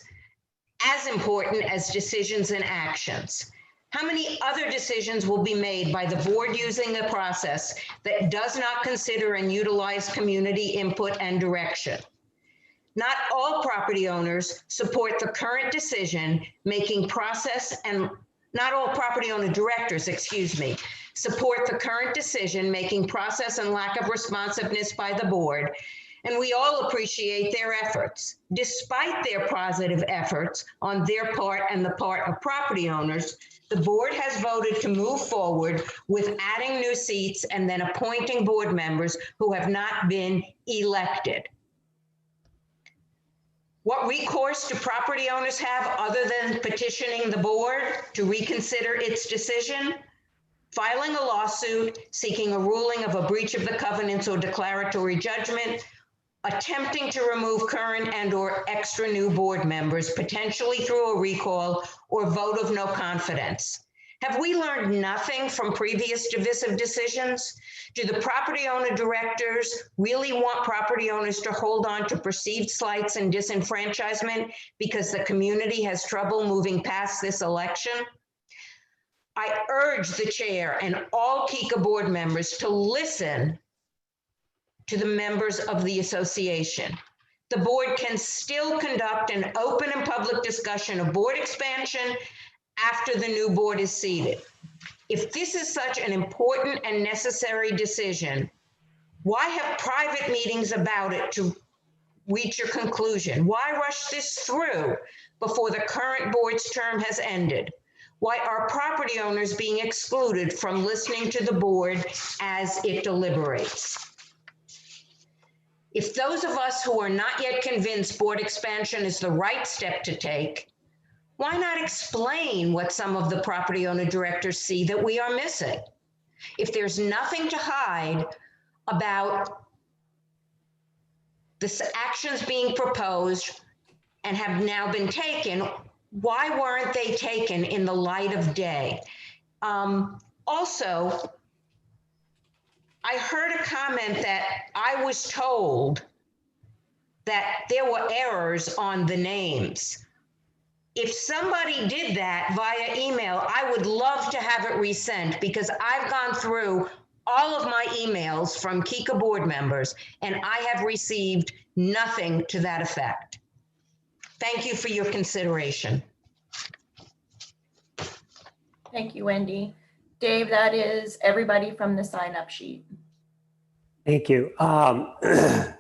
as important as decisions and actions. How many other decisions will be made by the board using a process that does not consider and utilize community input and direction? Not all property owners support the current decision-making process, and not all property owner directors, support the current decision-making process and lack of responsiveness by the board. And we all appreciate their efforts. Despite their positive efforts on their part and the part of property owners, the board has voted to move forward with adding new seats and then appointing board members who have not been elected. What recourse do property owners have other than petitioning the board to reconsider its decision? Filing a lawsuit, seeking a ruling of a breach of the covenants or declaratory judgment, attempting to remove current and/or extra new board members, potentially through a recall or vote of no confidence. Have we learned nothing from previous divisive decisions? Do the property owner directors really want property owners to hold on to perceived slights and disenfranchisement because the community has trouble moving past this election? I urge the chair and all Kika board members to listen to the members of the association. The board can still conduct an open and public discussion of board expansion after the new board is seated. If this is such an important and necessary decision, why have private meetings about it to reach a conclusion? Why rush this through before the current board's term has ended? Why are property owners being excluded from listening to the board as it deliberates? If those of us who are not yet convinced board expansion is the right step to take, why not explain what some of the property owner directors see that we are missing? If there's nothing to hide about the actions being proposed and have now been taken, why weren't they taken in the light of day? Also, I heard a comment that I was told that there were errors on the names. If somebody did that via email, I would love to have it resent because I've gone through all of my emails from Kika board members and I have received nothing to that effect. Thank you for your consideration. Thank you, Wendy. Dave, that is everybody from the sign-up sheet. Thank you. I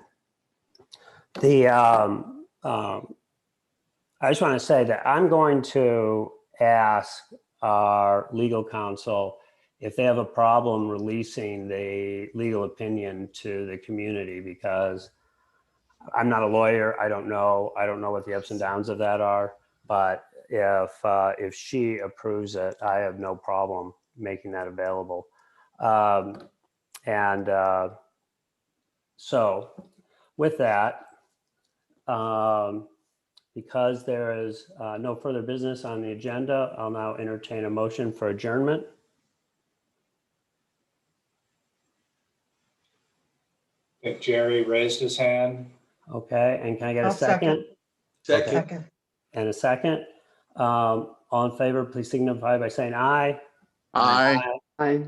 just want to say that I'm going to ask our legal counsel if they have a problem releasing the legal opinion to the community, because I'm not a lawyer. I don't know what the ups and downs of that are, but if she approves it, I have no problem making that available. So with that, because there is no further business on the agenda, I'll now entertain a motion for adjournment. I think Jerry raised his hand. Okay, and can I get a I'll second? second. Okay. Second. And a second. All in favor, please signify by saying aye. Aye. Aye.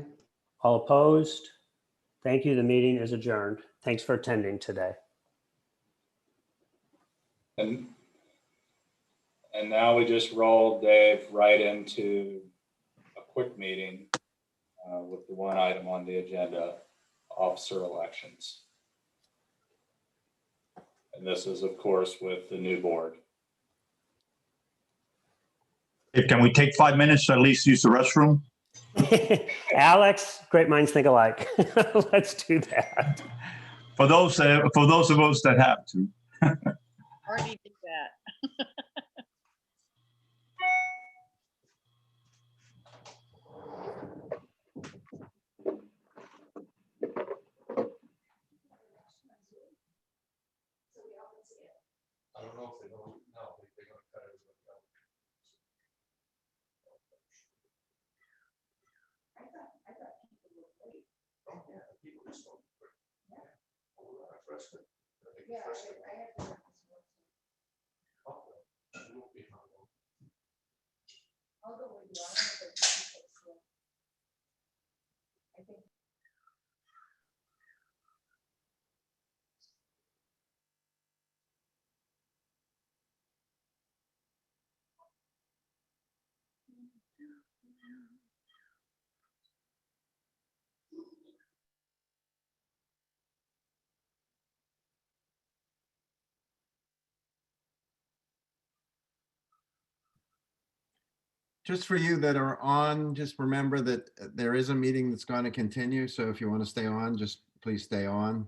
All opposed? Thank you. The meeting is adjourned. Thanks for attending today. And now we just roll Dave right into a quick meeting with the one item on the agenda, officer elections. And this is, of course, with the new board. Can we take 5 minutes to at least use the restroom? Alex, great minds think alike. Let's do that. For those of us that have to. Already did that. I don't know if they know now. They're going to cut it. Just for you that are on, just remember that there is a meeting that's going to continue. So if you want to stay on, just please stay on.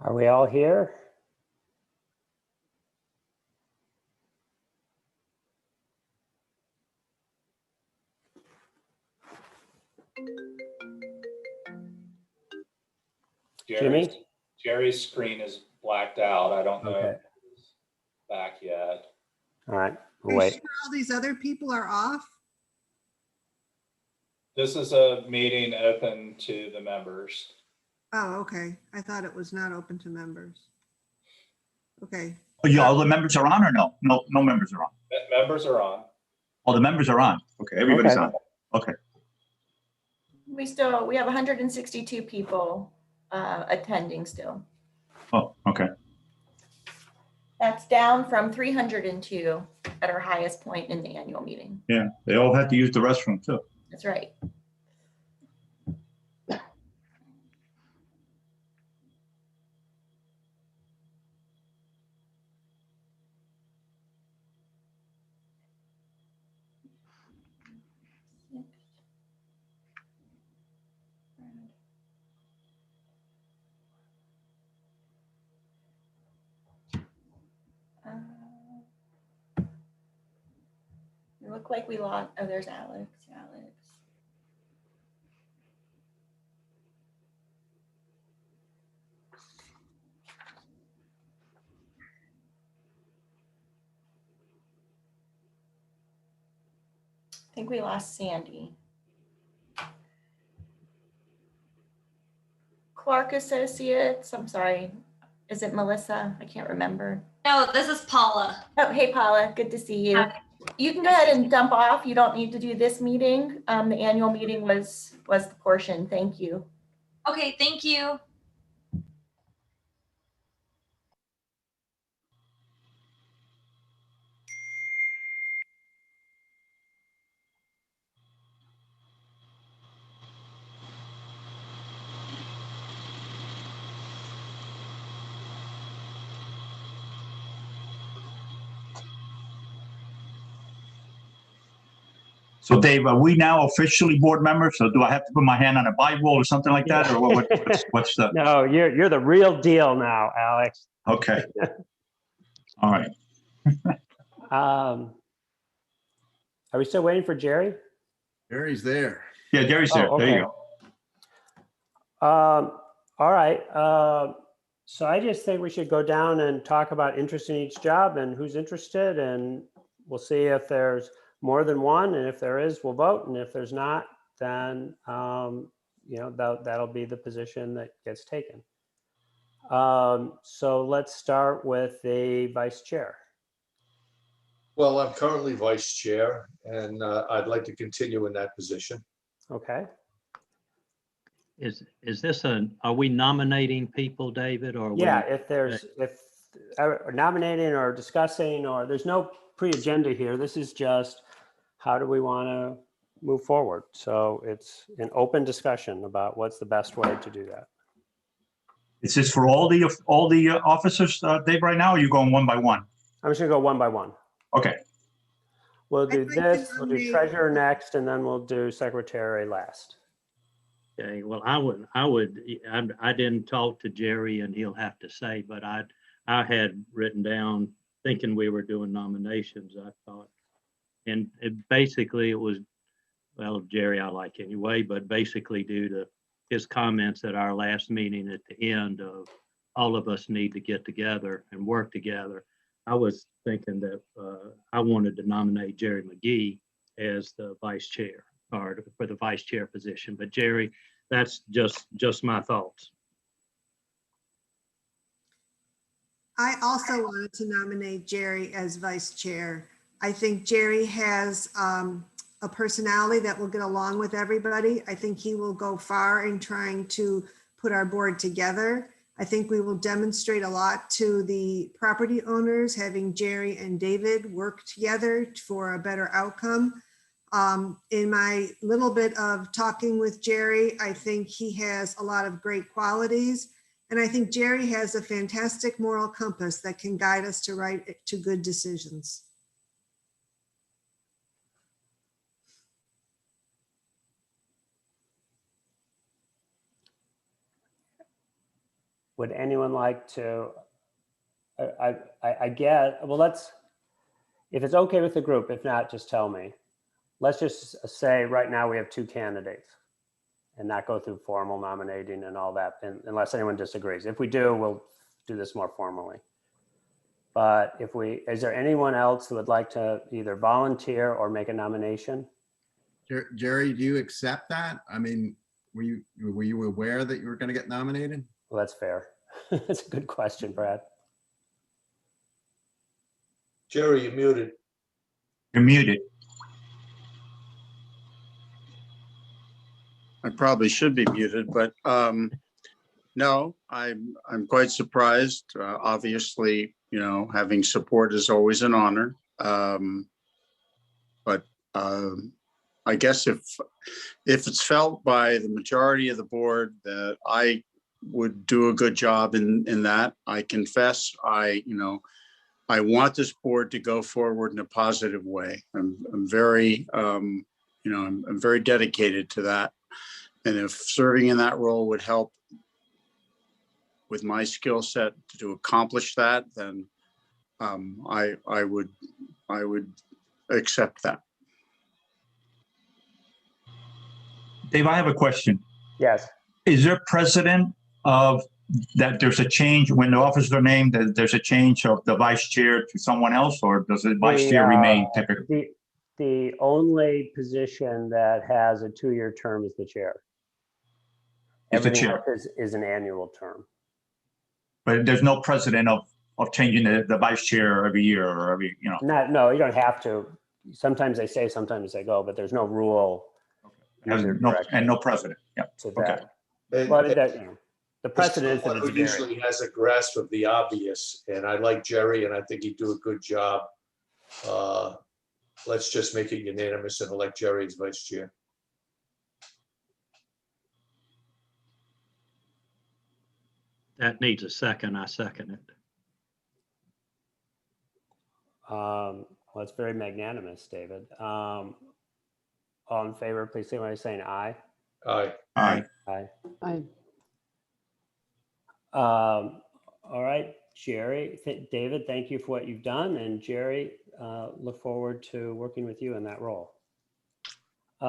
Are we all here? Jerry's screen is blacked out. I don't know Okay. if it's back yet. All right, Are you wait. sure all these other people are off? This is a meeting open to the members. Oh, okay. I thought it was not open to members. Okay. Oh, yeah, all the members are on or no? No, no members are on. Members are on. Oh, the members are on. Okay, everybody's Okay. on. Okay. We have 162 people attending still. Oh, okay. That's down from 302 at our highest point in the annual meeting. Yeah, they all had to use the restroom too. That's right. It looked like we lost. Oh, there's Alex. I think we lost Sandy. Clark Associates. I'm sorry. Is it Melissa? I can't remember. No, this is Paula. Oh, hey, Paula. Good to see you. Hi. You can go ahead and dump off. You don't need to do this meeting. The annual meeting was the portion. Thank you. Okay, thank you. So Dave, are we now officially board members? So do I have to put my hand on a Bible or something like that? Or what's the? No, you're the real deal now, Alex. Okay. All right. Are we still waiting for Jerry? Jerry's there. Yeah, Jerry's there. Oh, okay. There you go. All right. So I just think we should go down and talk about interest in each job and who's interested, and we'll see if there's more than one, and if there is, we'll vote, and if there's not, then that'll be the position that gets taken. So let's start with the vice chair. Well, I'm currently vice chair, and I'd like to continue in that position. Okay. Is this are we nominating people, David, or? Yeah, if nominating or discussing, or there's no pre-agenda here, this is just how do we want to move forward? So it's an open discussion about what's the best way to do that. Is this for all the officers, Dave, right now, or are you going one by one? I'm just gonna go one by one. Okay. We'll do this, we'll do treasurer next, and then we'll do secretary last. Okay, well, I didn't talk to Jerry, and he'll have to say, but I had written down thinking we were doing nominations, I thought. And it was, well, Jerry I like anyway, but basically due to his comments at our last meeting at the end of all of us need to get together and work together. I was thinking that I wanted to nominate Jerry Mcgee as the vice chair, or for the vice chair position. But Jerry, that's just my thoughts. I also wanted to nominate Jerry as vice chair. I think Jerry has a personality that will get along with everybody. I think he will go far in trying to put our board together. I think we will demonstrate a lot to the property owners, having Jerry and David work together for a better outcome. In my little bit of talking with Jerry, I think he has a lot of great qualities. And I think Jerry has a fantastic moral compass that can guide us to good decisions. Would anyone like to, I get, well, if it's okay with the group, if not, just tell me. Let's just say right now we have two candidates and not go through formal nominating and all that, unless anyone disagrees. If we do, we'll do this more formally. But is there anyone else who would like to either volunteer or make a nomination? Jerry, do you accept that? I mean, were you aware that you were going to get nominated? Well, that's fair. That's a good question, Brad. Jerry, you're muted. You're muted. I probably should be muted, but no, I'm quite surprised. Obviously, you know, having support is always an honor. But I guess if it's felt by the majority of the board that I would do a good job in that, I confess, I want this board to go forward in a positive way. I'm very, I'm very dedicated to that. And if serving in that role would help with my skill set to accomplish that, then I would accept that. Dave, I have a question. Yes. Is there precedent of that there's a change when the officers are named, that there's a change of the vice chair to someone else, or does the vice chair remain typically? The only position that has a 2-year term is the chair. Is the Everything chair. else is an annual term. But there's no precedent of changing the vice chair every year or every, you know. No, you don't have to. Sometimes they say, sometimes they go, but there's no rule. And no precedent. Yeah. Okay. Well, the precedent is that it's who usually has a grasp of the obvious, and I like Jerry, and I think he'd do a good job. Let's just make it unanimous and elect Jerry as vice chair. That needs a second. I second it. Well, it's very magnanimous, David. All in favor, please say by saying aye. Aye. Aye. Aye. Aye. All right, Jerry, David, thank you for what you've done. And Jerry, look forward to working with you in that role.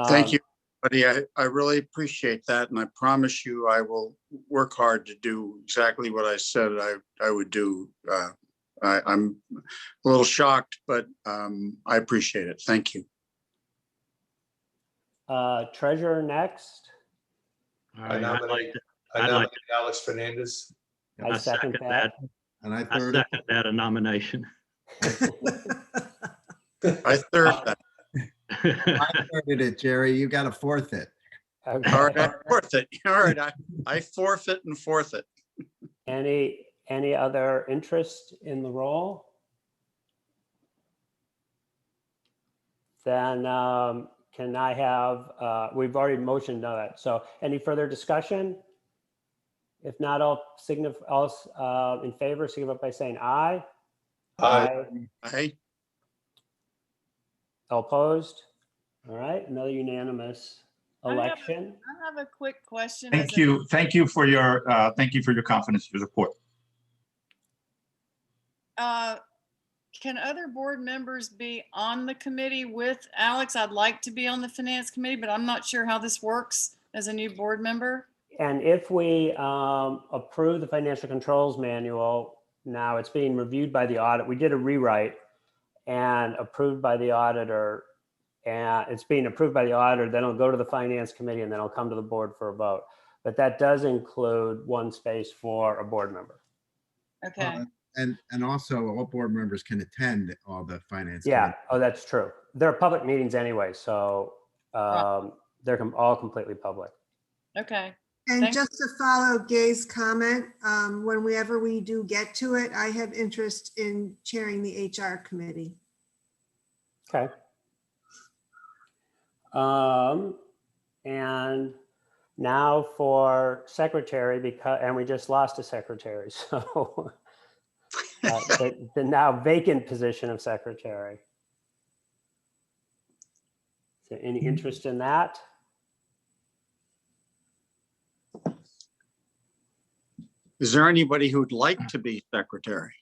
Thank you, buddy. I really appreciate that. And I promise you, I will work hard to do exactly what I said I would do. I'm a little shocked, but I appreciate it. Thank you. Treasurer next. I nominate Alex Fernandez. I second that. And I second that nomination. I third that. I thirded it, Jerry. You got to fourth it. Okay. All right, I fourth it. All right, I forfeit and fourth it. Any other interest in the role? Then can I have, we've already motioned on that. So any further discussion? If not, all in favor, signify by saying aye. Aye. Aye. All opposed? All right, another unanimous election. I have a quick question. Thank you. Thank you for your confidence, your support. Can other board members be on the committee with Alex? I'd like to be on the finance committee, but I'm not sure how this works as a new board member. And if we approve the financial controls manual, now it's being reviewed by the audit. We did a rewrite and approved by the auditor, and it's being approved by the auditor, then it'll go to the finance committee and then it'll come to the board for a vote. But that does include one space for a board member. Okay. And also all board members can attend all the finance. Yeah, committee. oh, that's true. They're public meetings anyway, so they're all completely public. Okay. And Thanks. just to follow Gay's comment, whenever we do get to it, I have interest in chairing the HR committee. Okay. And now for secretary, and we just lost a secretary, so the now vacant position of secretary. Is there any interest in that? Is there anybody who'd like to be secretary?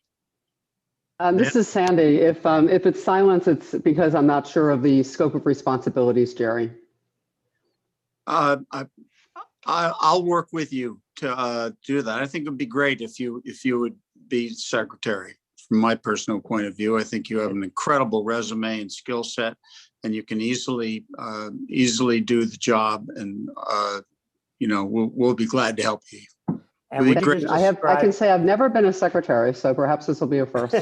This is Sandy. If it's silence, it's because I'm not sure of the scope of responsibilities, Jerry. I'll work with you to do that. I think it'd be great if you would be secretary. From my personal point of view, I think you have an incredible resume and skill set, and you can easily do the job, and we'll be glad to help you. And It'd be would you great. just I can describe, say I've never been a secretary, so perhaps this will be a first.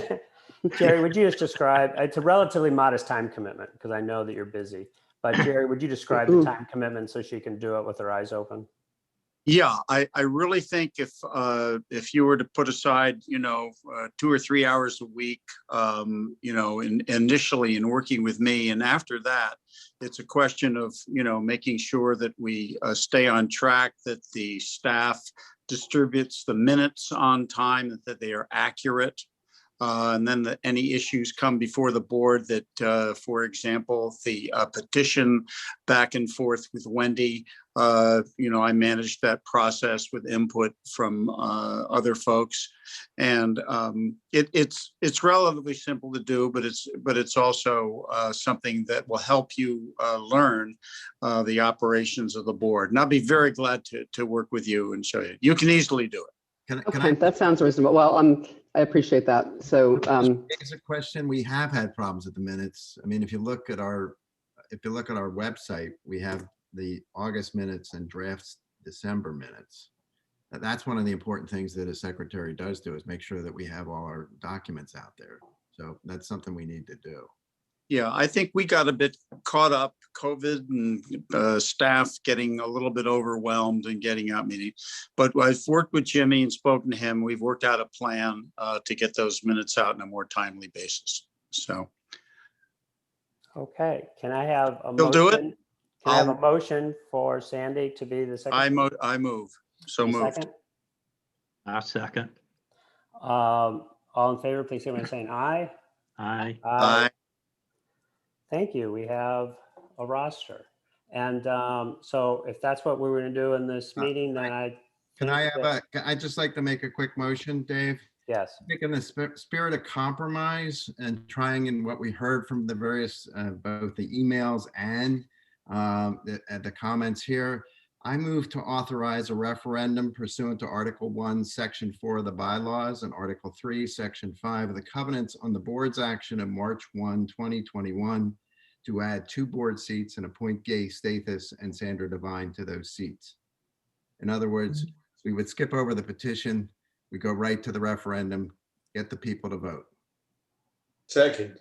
Jerry, would you just describe, it's a relatively modest time commitment because I know that you're busy, but Jerry, would you describe the time commitment so she can do it with her eyes open? Yeah, I really think if you were to put aside, 2 or 3 hours a week, initially in working with me, and after that, it's a question of, making sure that we stay on track, that the staff distributes the minutes on time, that they are accurate. And then any issues come before the board that, for example, the petition back and forth with Wendy, I managed that process with input from other folks. And it's relatively simple to do, but it's also something that will help you learn the operations of the board. And I'll be very glad to work with you and show you. You can easily do it. Okay, that sounds reasonable. Well, I appreciate that. So, It's a question. We have had problems with the minutes. I mean, if you look at our website, we have the August minutes and drafts December minutes. That's one of the important things that a secretary does do, is make sure that we have all our documents out there. So that's something we need to do. Yeah, I think we got a bit caught up, COVID and staff getting a little bit overwhelmed and getting out meetings. But I've worked with Jimmy and spoken to him. We've worked out a plan to get those minutes out on a more timely basis. So. Okay, can I have a You'll do it? motion? Can I have a motion for Sandy to be the secretary? I move. So A moved. second? I second. All in favor, please say by saying aye. Aye. Aye. Thank you. We have a roster. And so if that's what we were going to do in this meeting, then I'd just like to make a quick motion, Dave. Yes. I think in the spirit of compromise and trying, in what we heard from the various, both the emails and the comments here, I move to authorize a referendum pursuant to Article 1, Section 4 of the bylaws, and Article 3, Section 5 of the covenants on the board's action of March 1, 2021, to add 2 board seats and appoint Gay Stathis and Sandra Devine to those seats. In other words, we would skip over the petition, we go right to the referendum, get the people to vote. Second.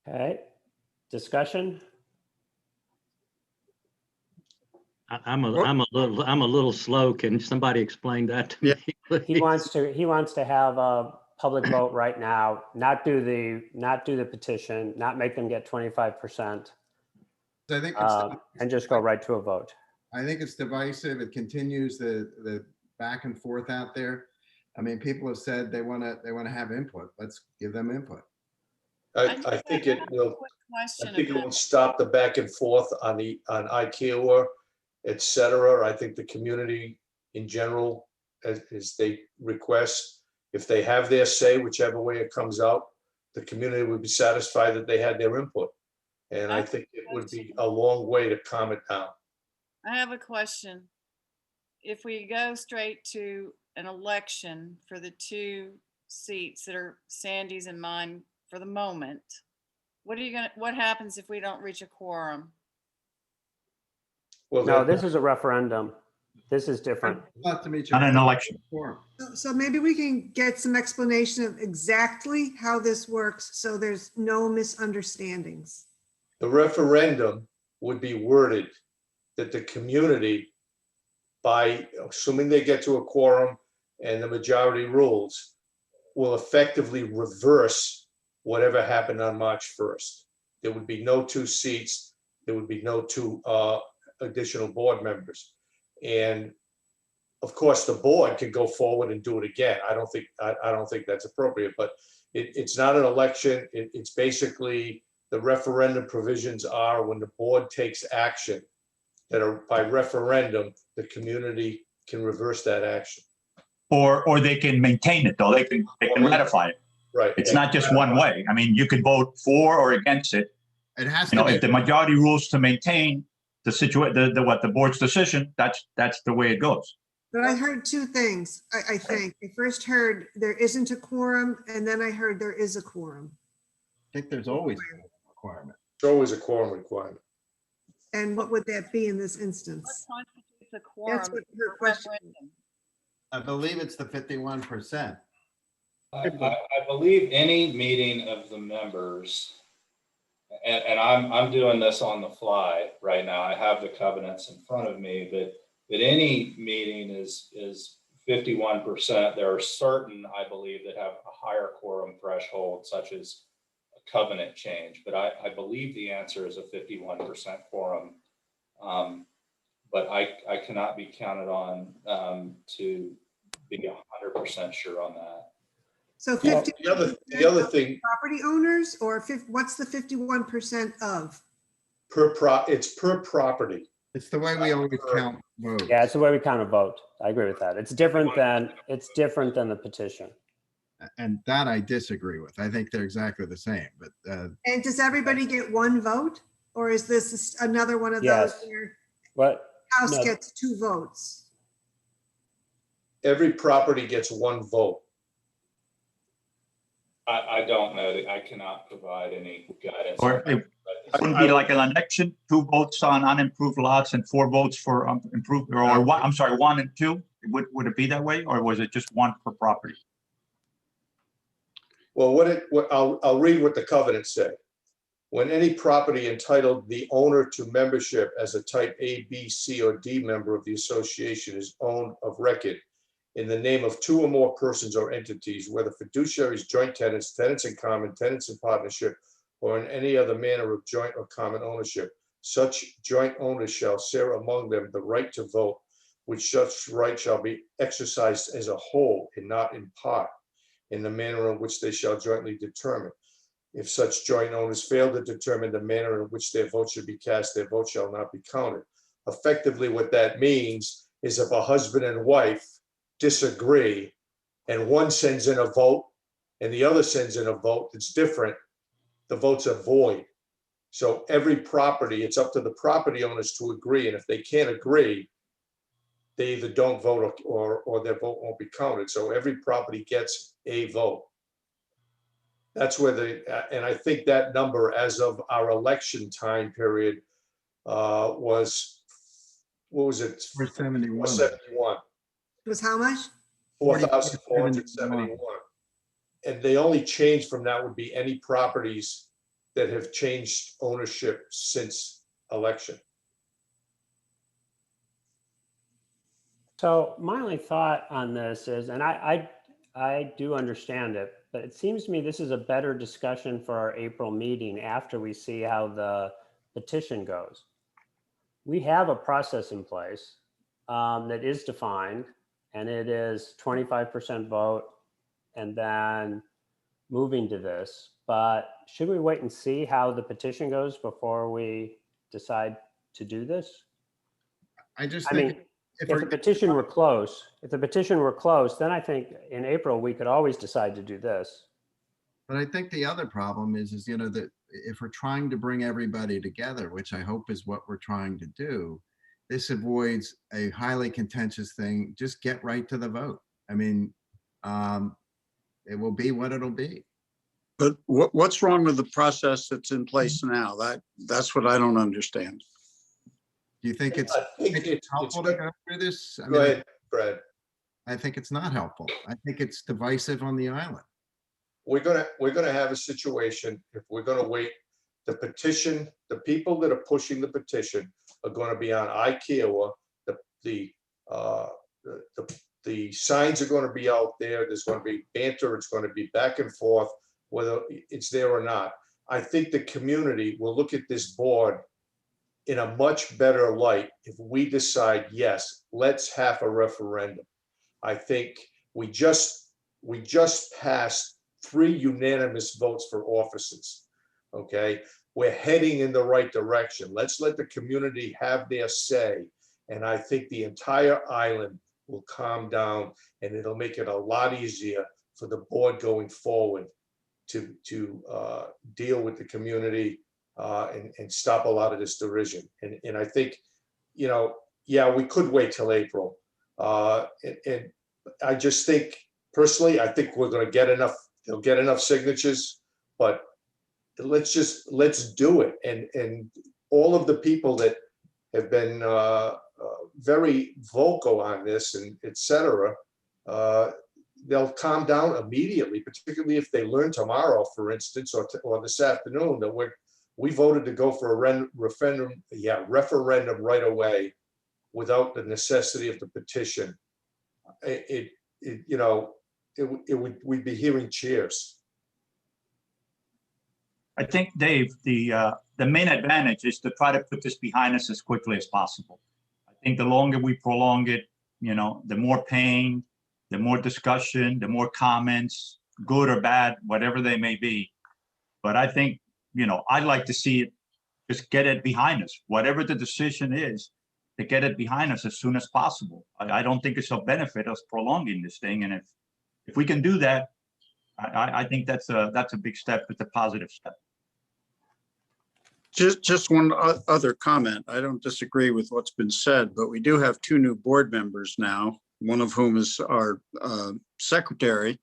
Okay. Discussion? I'm a little slow. Can somebody explain that to me? He wants to have a public vote right now, not do the petition, not make them get 25%. I think and just go right to a vote. I think it's divisive. It continues the back and forth out there. I mean, people have said they want to have input. Let's give them input. I think it will. I think it will stop the back and forth on Kiawah, etc. I think the community in general, as they request, if they have their say, whichever way it comes out, the community would be satisfied that they had their input. And I think it would be a long way to calm it down. I have a question. If we go straight to an election for the 2 seats that are Sandy's and mine for the moment, what happens if we don't reach a quorum? Well, no, this is a referendum. This is different. Not an election. So maybe we can get some explanation of exactly how this works so there's no misunderstandings. The referendum would be worded that the community, by assuming they get to a quorum and the majority rules, will effectively reverse whatever happened on March 1st. There would be no 2 seats. There would be no 2 additional board members. And of course, the board can go forward and do it again. I don't think that's appropriate, but it's not an election. It's basically, the referendum provisions are when the board takes action that are by referendum, the community can reverse that action. Or they can maintain it, though. They can ratify it. Right. It's not just one way. I mean, you could vote for or against it. It has to be. If the majority rules to maintain the board's decision, that's the way it goes. But I heard 2 things, I think. I first heard there isn't a quorum, and then I heard there is a quorum. I think there's always a requirement. It's always a quorum requirement. And what would that be in this What instance? constitutes a That's quorum what her for question. referendum? I believe it's the 51%. I believe any meeting of the members, and I'm doing this on the fly right now. I have the covenants in front of me, but any meeting is 51%. There are certain, I believe, that have a higher quorum threshold, such as a covenant change. But I believe the answer is a 51% quorum. But I cannot be counted on to be 100% sure on that. So Well, 50. the other thing, Property owners, or what's the 51% of? it's per property. It's the way we always count votes. Yeah, it's the way we count a vote. I agree with that. It's different than the petition. And that I disagree with. I think they're exactly the same, but And does everybody get one vote? Or is this another one of Yes. those where What? House No. gets 2 votes? Every property gets 1 vote. I don't know that I cannot provide any guidance. Or it wouldn't be like an election, 2 votes on unimproved lots and 4 votes for improved, or one, I'm sorry, 1 and 2? Would it be that way, or was it just 1 per property? Well, I'll read what the covenants say. When any property entitled the owner to membership as a type A, B, C, or D member of the association is owned of record in the name of 2 or more persons or entities, whether fiduciaries, joint tenants, tenants in common, tenants in partnership, or in any other manner of joint or common ownership, such joint owners shall share among them the right to vote, which such right shall be exercised as a whole and not in part, in the manner in which they shall jointly determine. If such joint owners fail to determine the manner in which their vote should be cast, their vote shall not be counted. Effectively, what that means is if a husband and wife disagree and one sends in a vote and the other sends in a vote that's different, the votes are void. So every property, it's up to the property owners to agree. And if they can't agree, they either don't vote or their vote won't be counted. So every property gets a vote. That's where and I think that number as of our election time period was, what was it? 471. 471. It was how much? 4,471. And the only change from that would be any properties that have changed ownership since election. So my only thought on this is, and I do understand it, but it seems to me this is a better discussion for our April meeting after we see how the petition goes. We have a process in place that is defined, and it is 25% vote and then moving to this. But should we wait and see how the petition goes before we decide to do this? I just I think mean, if the petition were close, then I think in April, we could always decide to do this. But I think the other problem is that if we're trying to bring everybody together, which I hope is what we're trying to do, this avoids a highly contentious thing. Just get right to the vote. I mean, it will be what it'll be. But what's wrong with the process that's in place now? That's what I don't understand. Do you think it's helpful to go through this? Go ahead, Brad. I think it's not helpful. I think it's divisive on the island. We're gonna have a situation, if we're gonna wait, the petition, the people that are pushing the petition are gonna be on Kiawah. The signs are gonna be out there. There's gonna be banter. It's gonna be back and forth, whether it's there or not. I think the community will look at this board in a much better light if we decide, yes, let's have a referendum. I think we just passed 3 unanimous votes for offices. Okay, we're heading in the right direction. Let's let the community have their say. And I think the entire island will calm down, and it'll make it a lot easier for the board going forward to deal with the community and stop a lot of this derision. And I think, yeah, we could wait till April. And I just think, personally, I think we're going to get enough, they'll get enough signatures, but let's do it. And all of the people that have been very vocal on this and et cetera, they'll calm down immediately, particularly if they learn tomorrow, for instance, or this afternoon, that we voted to go for a referendum right away without the necessity of the petition. We'd be hearing cheers. I think, Dave, the main advantage is to try to put this behind us as quickly as possible. I think the longer we prolong it, the more pain, the more discussion, the more comments, good or bad, whatever they may be. But I think, I'd like to see it, just get it behind us, whatever the decision is, to get it behind us as soon as possible. I don't think it'll benefit us prolonging this thing. And if we can do that, I think that's a big step. It's a positive step. Just one other comment. I don't disagree with what's been said, but we do have 2 new board members now, one of whom is our secretary.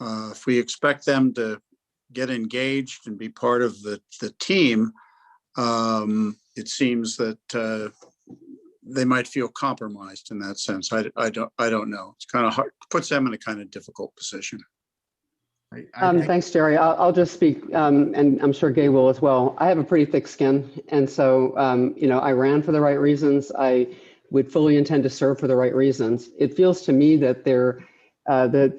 If we expect them to get engaged and be part of the team, it seems that they might feel compromised in that sense. I don't know. It's kind of hard, puts them in a kind of difficult position. Thanks, Jerry. I'll just speak, and I'm sure Gay will as well. I have a pretty thick skin, and so I ran for the right reasons. I would fully intend to serve for the right reasons. It feels to me that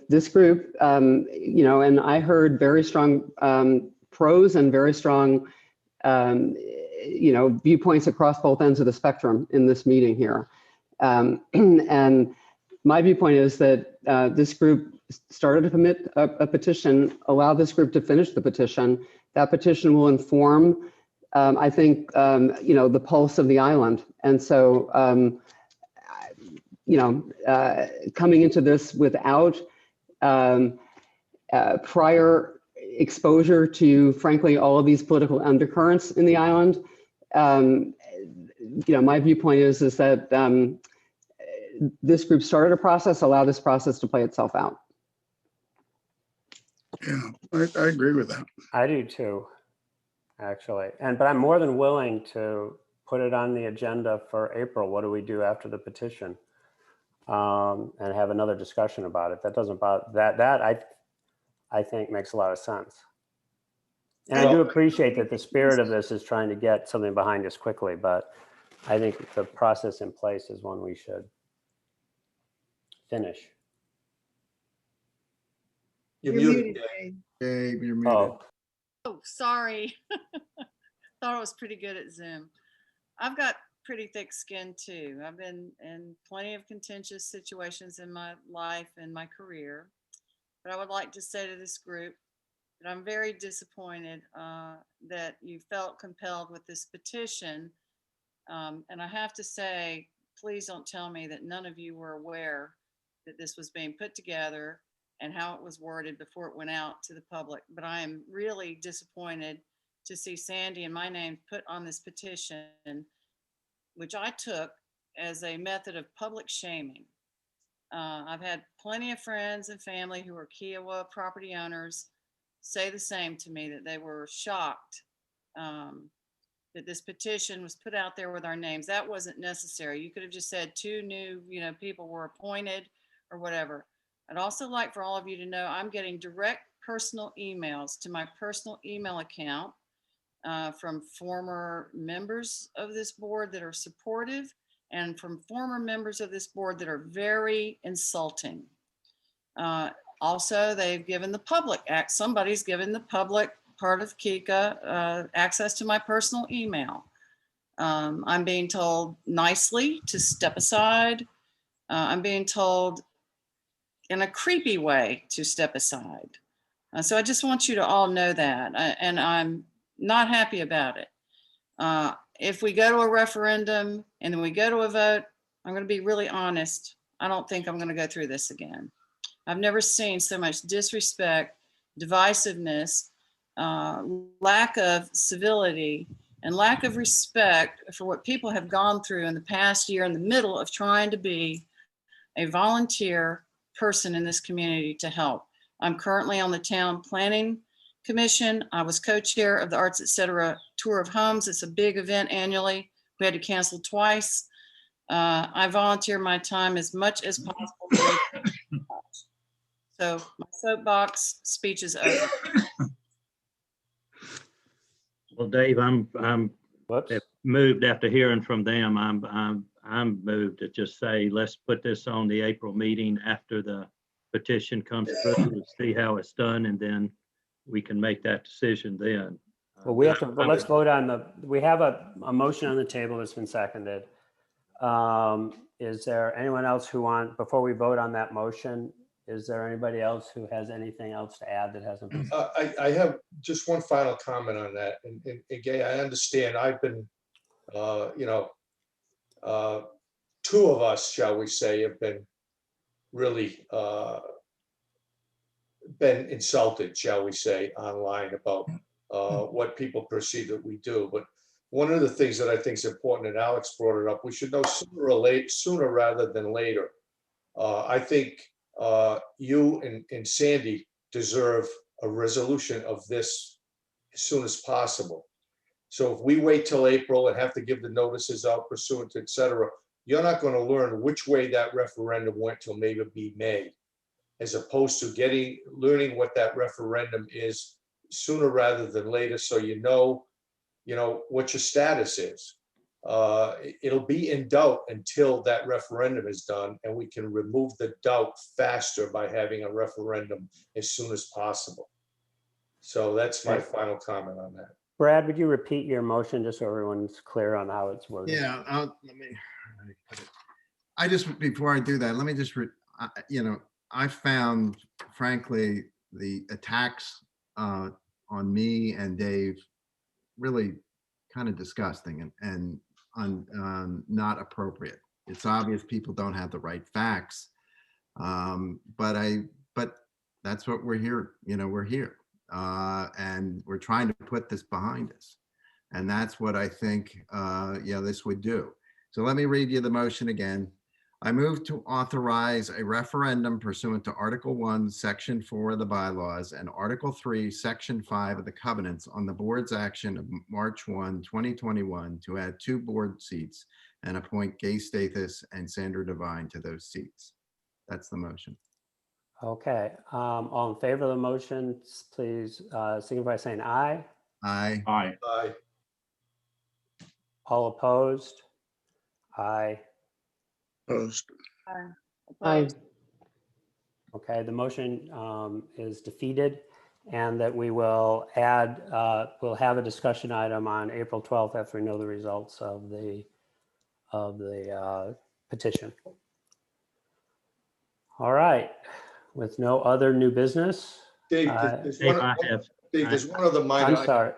this group, and I heard very strong pros and very strong, viewpoints across both ends of the spectrum in this meeting here. And my viewpoint is that this group started a petition, allow this group to finish the petition. That petition will inform, I think, the pulse of the island. And so, coming into this without prior exposure to, frankly, all of these political undercurrents in the island, my viewpoint is that this group started a process, allow this process to play itself out. Yeah, I agree with that. I do too, actually. But I'm more than willing to put it on the agenda for April. What do we do after the petition? And have another discussion about it. That doesn't bother, that I think makes a lot of sense. And I do appreciate that the spirit of this is trying to get something behind us quickly, but I think the process in place is one we should finish. You're muted, Dave, you're muted. Oh, sorry. Thought I was pretty good at Zoom. I've got pretty thick skin too. I've been in plenty of contentious situations in my life and my career. But I would like to say to this group that I'm very disappointed that you felt compelled with this petition. And I have to say, please don't tell me that none of you were aware that this was being put together and how it was worded before it went out to the public. But I am really disappointed to see Sandy and my name put on this petition, which I took as a method of public shaming. I've had plenty of friends and family who are Kiawah property owners say the same to me, that they were shocked that this petition was put out there with our names. That wasn't necessary. You could have just said 2 new, people were appointed or whatever. I'd also like for all of you to know I'm getting direct personal emails to my personal email account from former members of this board that are supportive and from former members of this board that are very insulting. Also, they've given the public, somebody's given the public part of Kika access to my personal email. I'm being told nicely to step aside. I'm being told in a creepy way to step aside. So I just want you to all know that, and I'm not happy about it. If we go to a referendum and then we go to a vote, I'm going to be really honest. I don't think I'm going to go through this again. I've never seen so much disrespect, divisiveness, lack of civility, and lack of respect for what people have gone through in the past year in the middle of trying to be a volunteer person in this community to help. I'm currently on the town planning Commission. I was co-chair of the Arts Etc. Tour of Homes. It's a big event annually. We had to cancel twice. I volunteer my time as much as possible. So my soapbox speech is over. Well, Dave, I'm moved after hearing from them. I'm moved to just say, let's put this on the April meeting after the petition comes through to see how it's done, and then we can make that decision then. Well, we have to, but let's vote on we have a motion on the table that's been seconded. Is there anyone else who before we vote on that motion, is there anybody else who has anything else to add that hasn't been? I have just one final comment on that. And again, I understand I've been, two of us, shall we say, have been really been insulted, shall we say, online about what people perceive that we do. But one of the things that I think is important, and Alex brought it up, we should know sooner rather than later. I think you and Sandy deserve a resolution of this as soon as possible. So if we wait till April and have to give the notices out pursuant to et cetera, you're not going to learn which way that referendum went till maybe May, as opposed to learning what that referendum is sooner rather than later, so you know what your status is. It'll be in doubt until that referendum is done, and we can remove the doubt faster by having a referendum as soon as possible. So that's my final comment on that. Brad, would you repeat your motion just so everyone's clear on how it's worded? Yeah, before I do that, let me just, I found, frankly, the attacks on me and Dave really kind of disgusting and not appropriate. It's obvious people don't have the right facts, but that's what we're here. We're here, and we're trying to put this behind us, and that's what I think. This would do. So let me read you the motion again. I move to authorize a referendum pursuant to Article 1, Section 4 of the bylaws and Article 3, Section 5 of the covenants on the board's action of March 1, 2021 to add 2 board seats and appoint Gay Stathis and Sandra Devine to those seats. That's the motion. Okay. All in favor of the motion, please signify by saying aye. Aye. Aye. Aye. All opposed? Aye. Opposed. Aye. Okay, the motion is defeated, and that we will add, we'll have a discussion item on April 12th after we know the results of the petition. All right, with no other new business. Dave, there's one other minor. I'm sorry.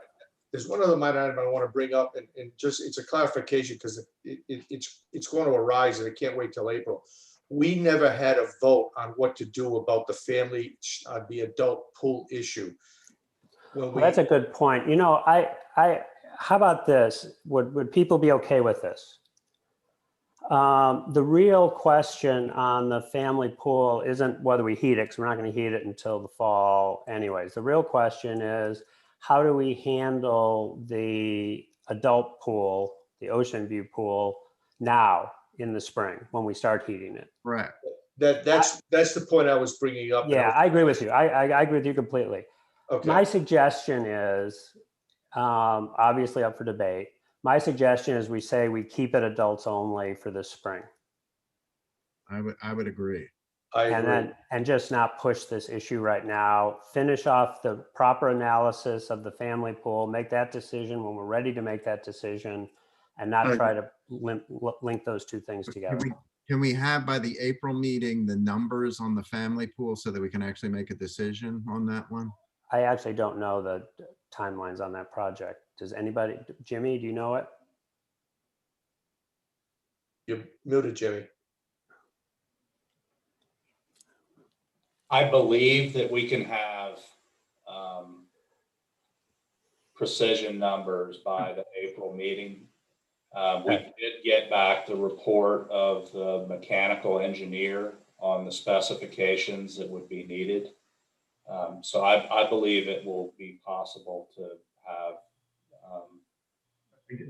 There's one other minor item I want to bring up, and just it's a clarification because it's going to arise and it can't wait till April. We never had a vote on what to do about the adult pool issue. Well, that's a good point. How about this? Would people be okay with this? The real question on the family pool isn't whether we heat it, because we're not going to heat it until the fall anyways. The real question is, how do we handle the adult pool, the ocean view pool, now in the spring when we start heating it? Right. That's the point I was bringing up. Yeah, I agree with you. I agree with you completely. Okay. My suggestion is, obviously up for debate, my suggestion is we say we keep it adults only for this spring. I would agree. And just not push this issue right now. Finish off the proper analysis of the family pool, make that decision when we're ready to make that decision, and not try to link those two things together. Can we have by the April meeting the numbers on the family pool so that we can actually make a decision on that one? I actually don't know the timelines on that project. Does anybody, Jimmy, do you know it? You're muted, Jimmy. I believe that we can have precision numbers by the April meeting. We did get back the report of the mechanical engineer on the specifications that would be needed. So I believe it will be possible to have.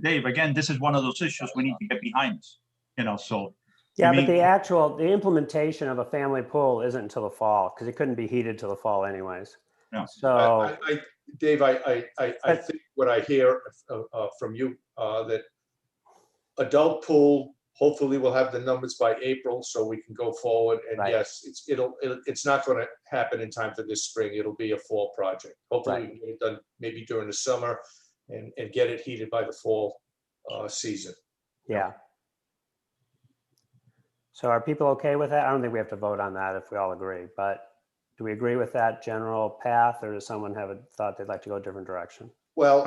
Dave, again, this is one of those issues we need to get behind us, you know, so. Yeah, to but me- the implementation of a family pool isn't until the fall because it couldn't be heated till the fall anyways. No. So, Dave, I think what I hear from you, that adult pool, hopefully we'll have the numbers by April so we can go forward. And Right. yes, it's not going to happen in time for this spring. It'll be a fall project. Hopefully we can get it done maybe during the summer and get it heated by the fall season. yeah. So are people okay with that? I don't think we have to vote on that if we all agree, but do we agree with that general path, or does someone have a thought they'd like to go a different direction? Well,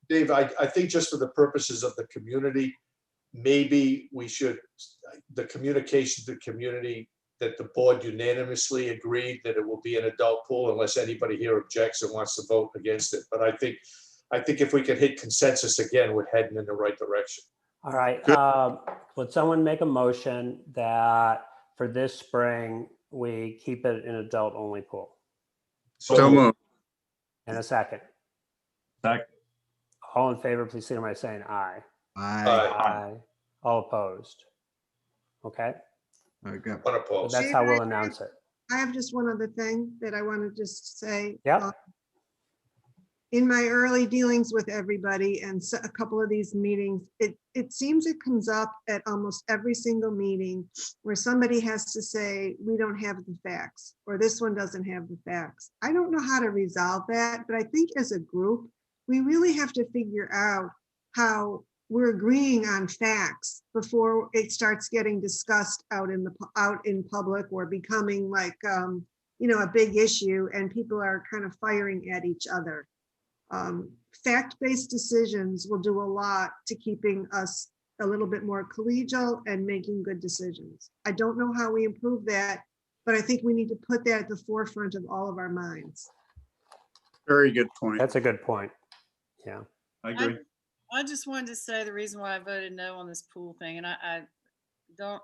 Dave, I think just for the purposes of the community, maybe we should, the communication to the community, that the board unanimously agreed that it will be an adult pool unless anybody here objects and wants to vote against it. But I think if we could hit consensus again, we're heading in the right direction. All right. Would someone make a motion that for this spring, we keep it an adult only pool? So moved. And a second. Second. All in favor, please signify by saying aye. Aye. All opposed. Okay. Okay. One opposed. That's how we'll announce it. I have just one other thing that I want to just say. Yep. In my early dealings with everybody and a couple of these meetings, it seems it comes up at almost every single meeting where somebody has to say, we don't have the facts, or this one doesn't have the facts. I don't know how to resolve that, but I think as a group, we really have to figure out how we're agreeing on facts before it starts getting discussed out in public or becoming like, a big issue and people are kind of firing at each other. Fact-based decisions will do a lot to keeping us a little bit more collegial and making good decisions. I don't know how we improve that, but I think we need to put that at the forefront of all of our minds. Very good point. That's a good point. Yeah. I agree. I just wanted to say the reason why I voted no on this pool thing, and I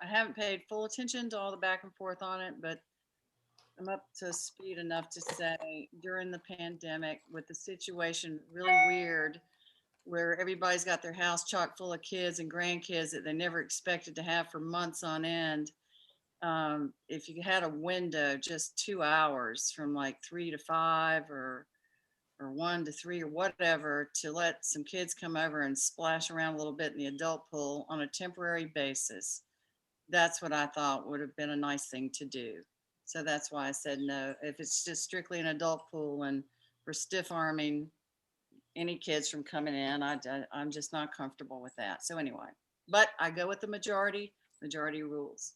haven't paid full attention to all the back and forth on it, but I'm up to speed enough to say during the pandemic with the situation really weird where everybody's got their house chock full of kids and grandkids that they never expected to have for months on end. If you had a window, just 2 hours from like 3 to 5 or 1 to 3 or whatever, to let some kids come over and splash around a little bit in the adult pool on a temporary basis. That's what I thought would have been a nice thing to do. So that's why I said no. If it's just strictly an adult pool and we're stiff arming any kids from coming in, I'm just not comfortable with that. So anyway, but I go with the majority rules.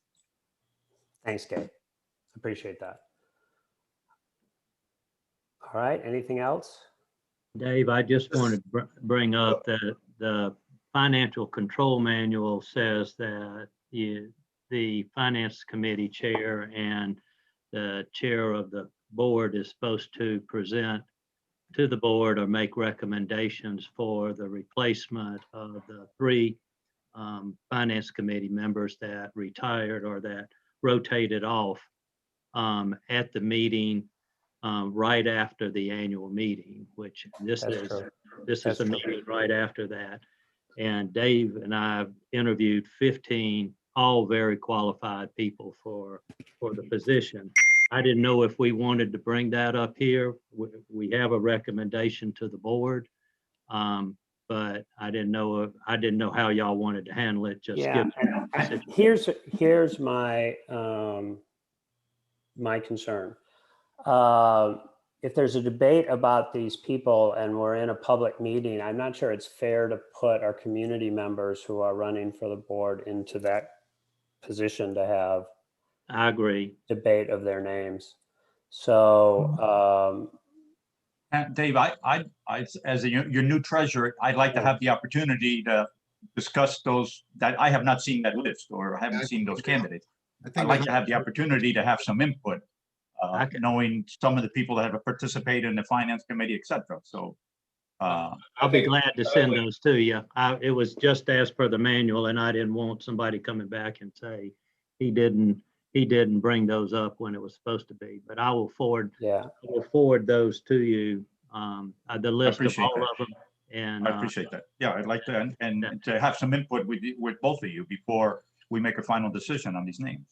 Thanks, Gabe. Appreciate that. All right, anything else? Dave, I just want to bring up that the financial control manual says that the finance committee chair and the chair of the board is supposed to present to the board or make recommendations for the replacement of the 3 finance committee members that retired or that rotated off at the meeting right after the annual meeting, which this is the meeting right after that. And Dave and I have interviewed 15, all very qualified people for the position. I didn't know if we wanted to bring that up here. We have a recommendation to the board, but I didn't know how y'all wanted to handle it. Just Here's my my concern. If there's a debate about these people and we're in a public meeting, I'm not sure it's fair to put our community members who are running for the board into that position to have. I agree. Debate of their names. So, Dave, I as your new treasurer, I'd like to have the opportunity to discuss those that I have not seen that list or haven't seen those candidates. I'd like to have the opportunity to have some input, knowing some of the people that have participated in the finance committee, et cetera. So I'll be glad to send those to you. It was just as per the manual, and I didn't want somebody coming back and say he didn't he didn't bring those up when it was supposed to be, but I will forward those to you, the list of appreciate all that. of them. And I appreciate that. Yeah, I'd like to, and to have some input with both of you before we make a final decision on these names.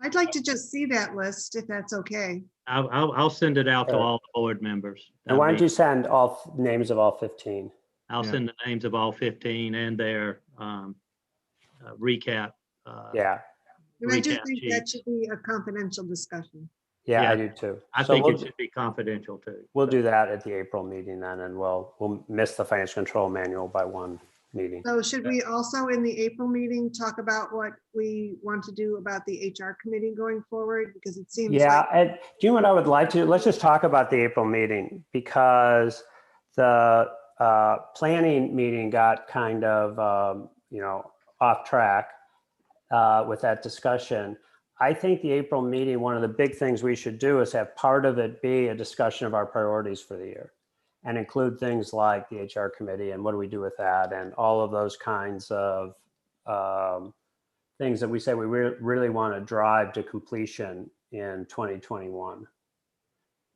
I'd like to just see that list if that's okay. I'll send it out to all the board members. And why don't you send all names of all 15? I'll send the names of all 15 and their recap. And I do recap think sheets. that should be a confidential discussion. Yeah, I Yeah, do too. I So think we'll it should be confidential too. We'll do that at the April meeting then, and we'll miss the financial control manual by one meeting. So should we also in the April meeting talk about what we want to do about the HR committee going forward? Because it seems Yeah, like and do you know what I would like to, let's just talk about the April meeting, because the planning meeting got kind of, off track with that discussion. I think the April meeting, one of the big things we should do is have part of it be a discussion of our priorities for the year and include things like the HR committee and what do we do with that and all of those kinds of things that we say we really want to drive to completion in 2021.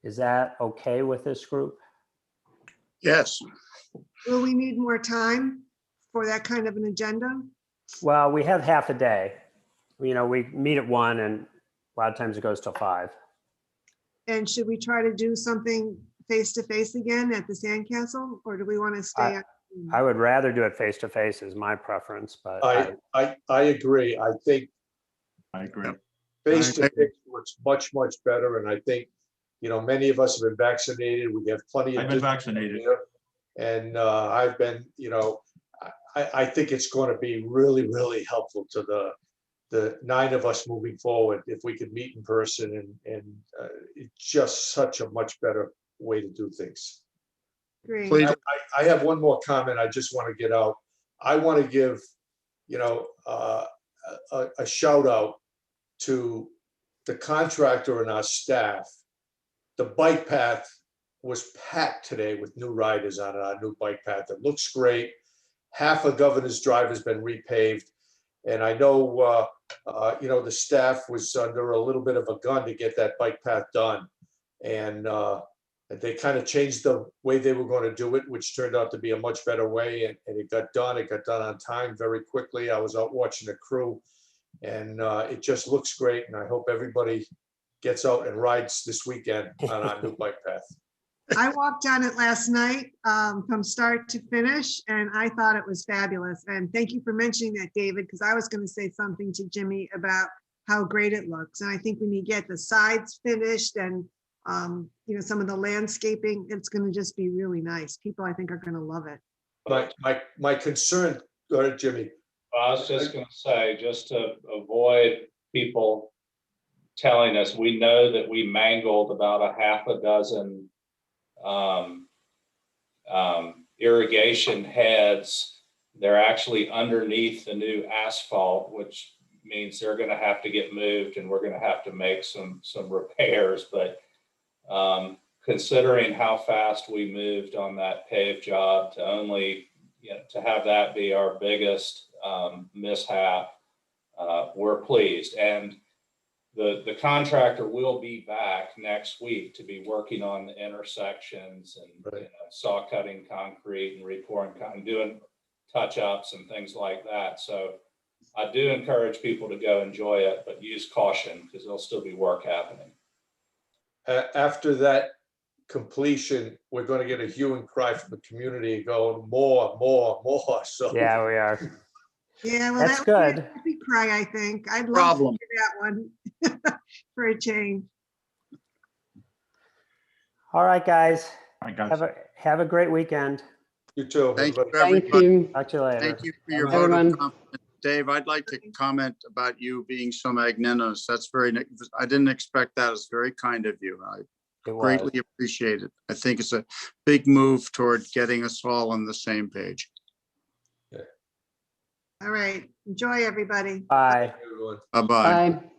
Is that okay with this group? Yes. will we need more time for that kind of an agenda? Well, we have half a day. We meet at 1 and a lot of times it goes till 5. And should we try to do something face-to-face again at the Sandcastle, or do we want to stay? I would rather do it face-to-face is my preference, but I agree. I think I agree. face-to-face works much, much better. And I think, many of us have been vaccinated. We have plenty of. I've been vaccinated. And I've been, I think it's going to be really, really helpful to the 9 of us moving forward if we could meet in person, and it's just such a much better way to do things. Great. I have one more comment I just want to get out. I want to give, a shout out to the contractor and our staff. The bike path was packed today with new riders on it, our new bike path. It looks great. Half of Governor's Drive has been repaved. And I know, the staff was under a little bit of a gun to get that bike path done. And they kind of changed the way they were going to do it, which turned out to be a much better way. And it got done. It got done on time very quickly. I was out watching the crew, and it just looks great. And I hope everybody gets out and rides this weekend on our new bike path. I walked on it last night from start to finish, and I thought it was fabulous. And thank you for mentioning that, David, because I was going to say something to Jimmy about how great it looks. And I think when you get the sides finished and, some of the landscaping, it's going to just be really nice. People, I think, are going to love it. My concern, go ahead, Jimmy. I was just going to say, just to avoid people telling us, we know that we mangled about a half a dozen irrigation heads. They're actually underneath the new asphalt, which means they're going to have to get moved, and we're going to have to make some repairs. But considering how fast we moved on that paved job, to only to have that be our biggest mishap, we're pleased. And the contractor will be back next week to be working on the intersections and saw cutting concrete and repouring and doing touch-ups and things like that. So I do encourage people to go enjoy it, but use caution because there'll still be work happening. After that completion, we're going to get a hue and cry from the community going more. So yeah, we are. Yeah, well, That's that would be good. a happy cry, I think. I'd love Problem. to hear that one for a change. All right, guys. I got Have a great weekend. You too. Thank you, everybody. Thank you. Talk to you later. Thank you for your Bye, vote of everyone. confidence. Dave, I'd like to comment about you being so magnanimous. That's I didn't expect that. It's very kind of you. I greatly appreciate it. I think it's a big move toward getting us all on the same page. All right. Enjoy, everybody. Bye. Everyone. Bye-bye. Bye.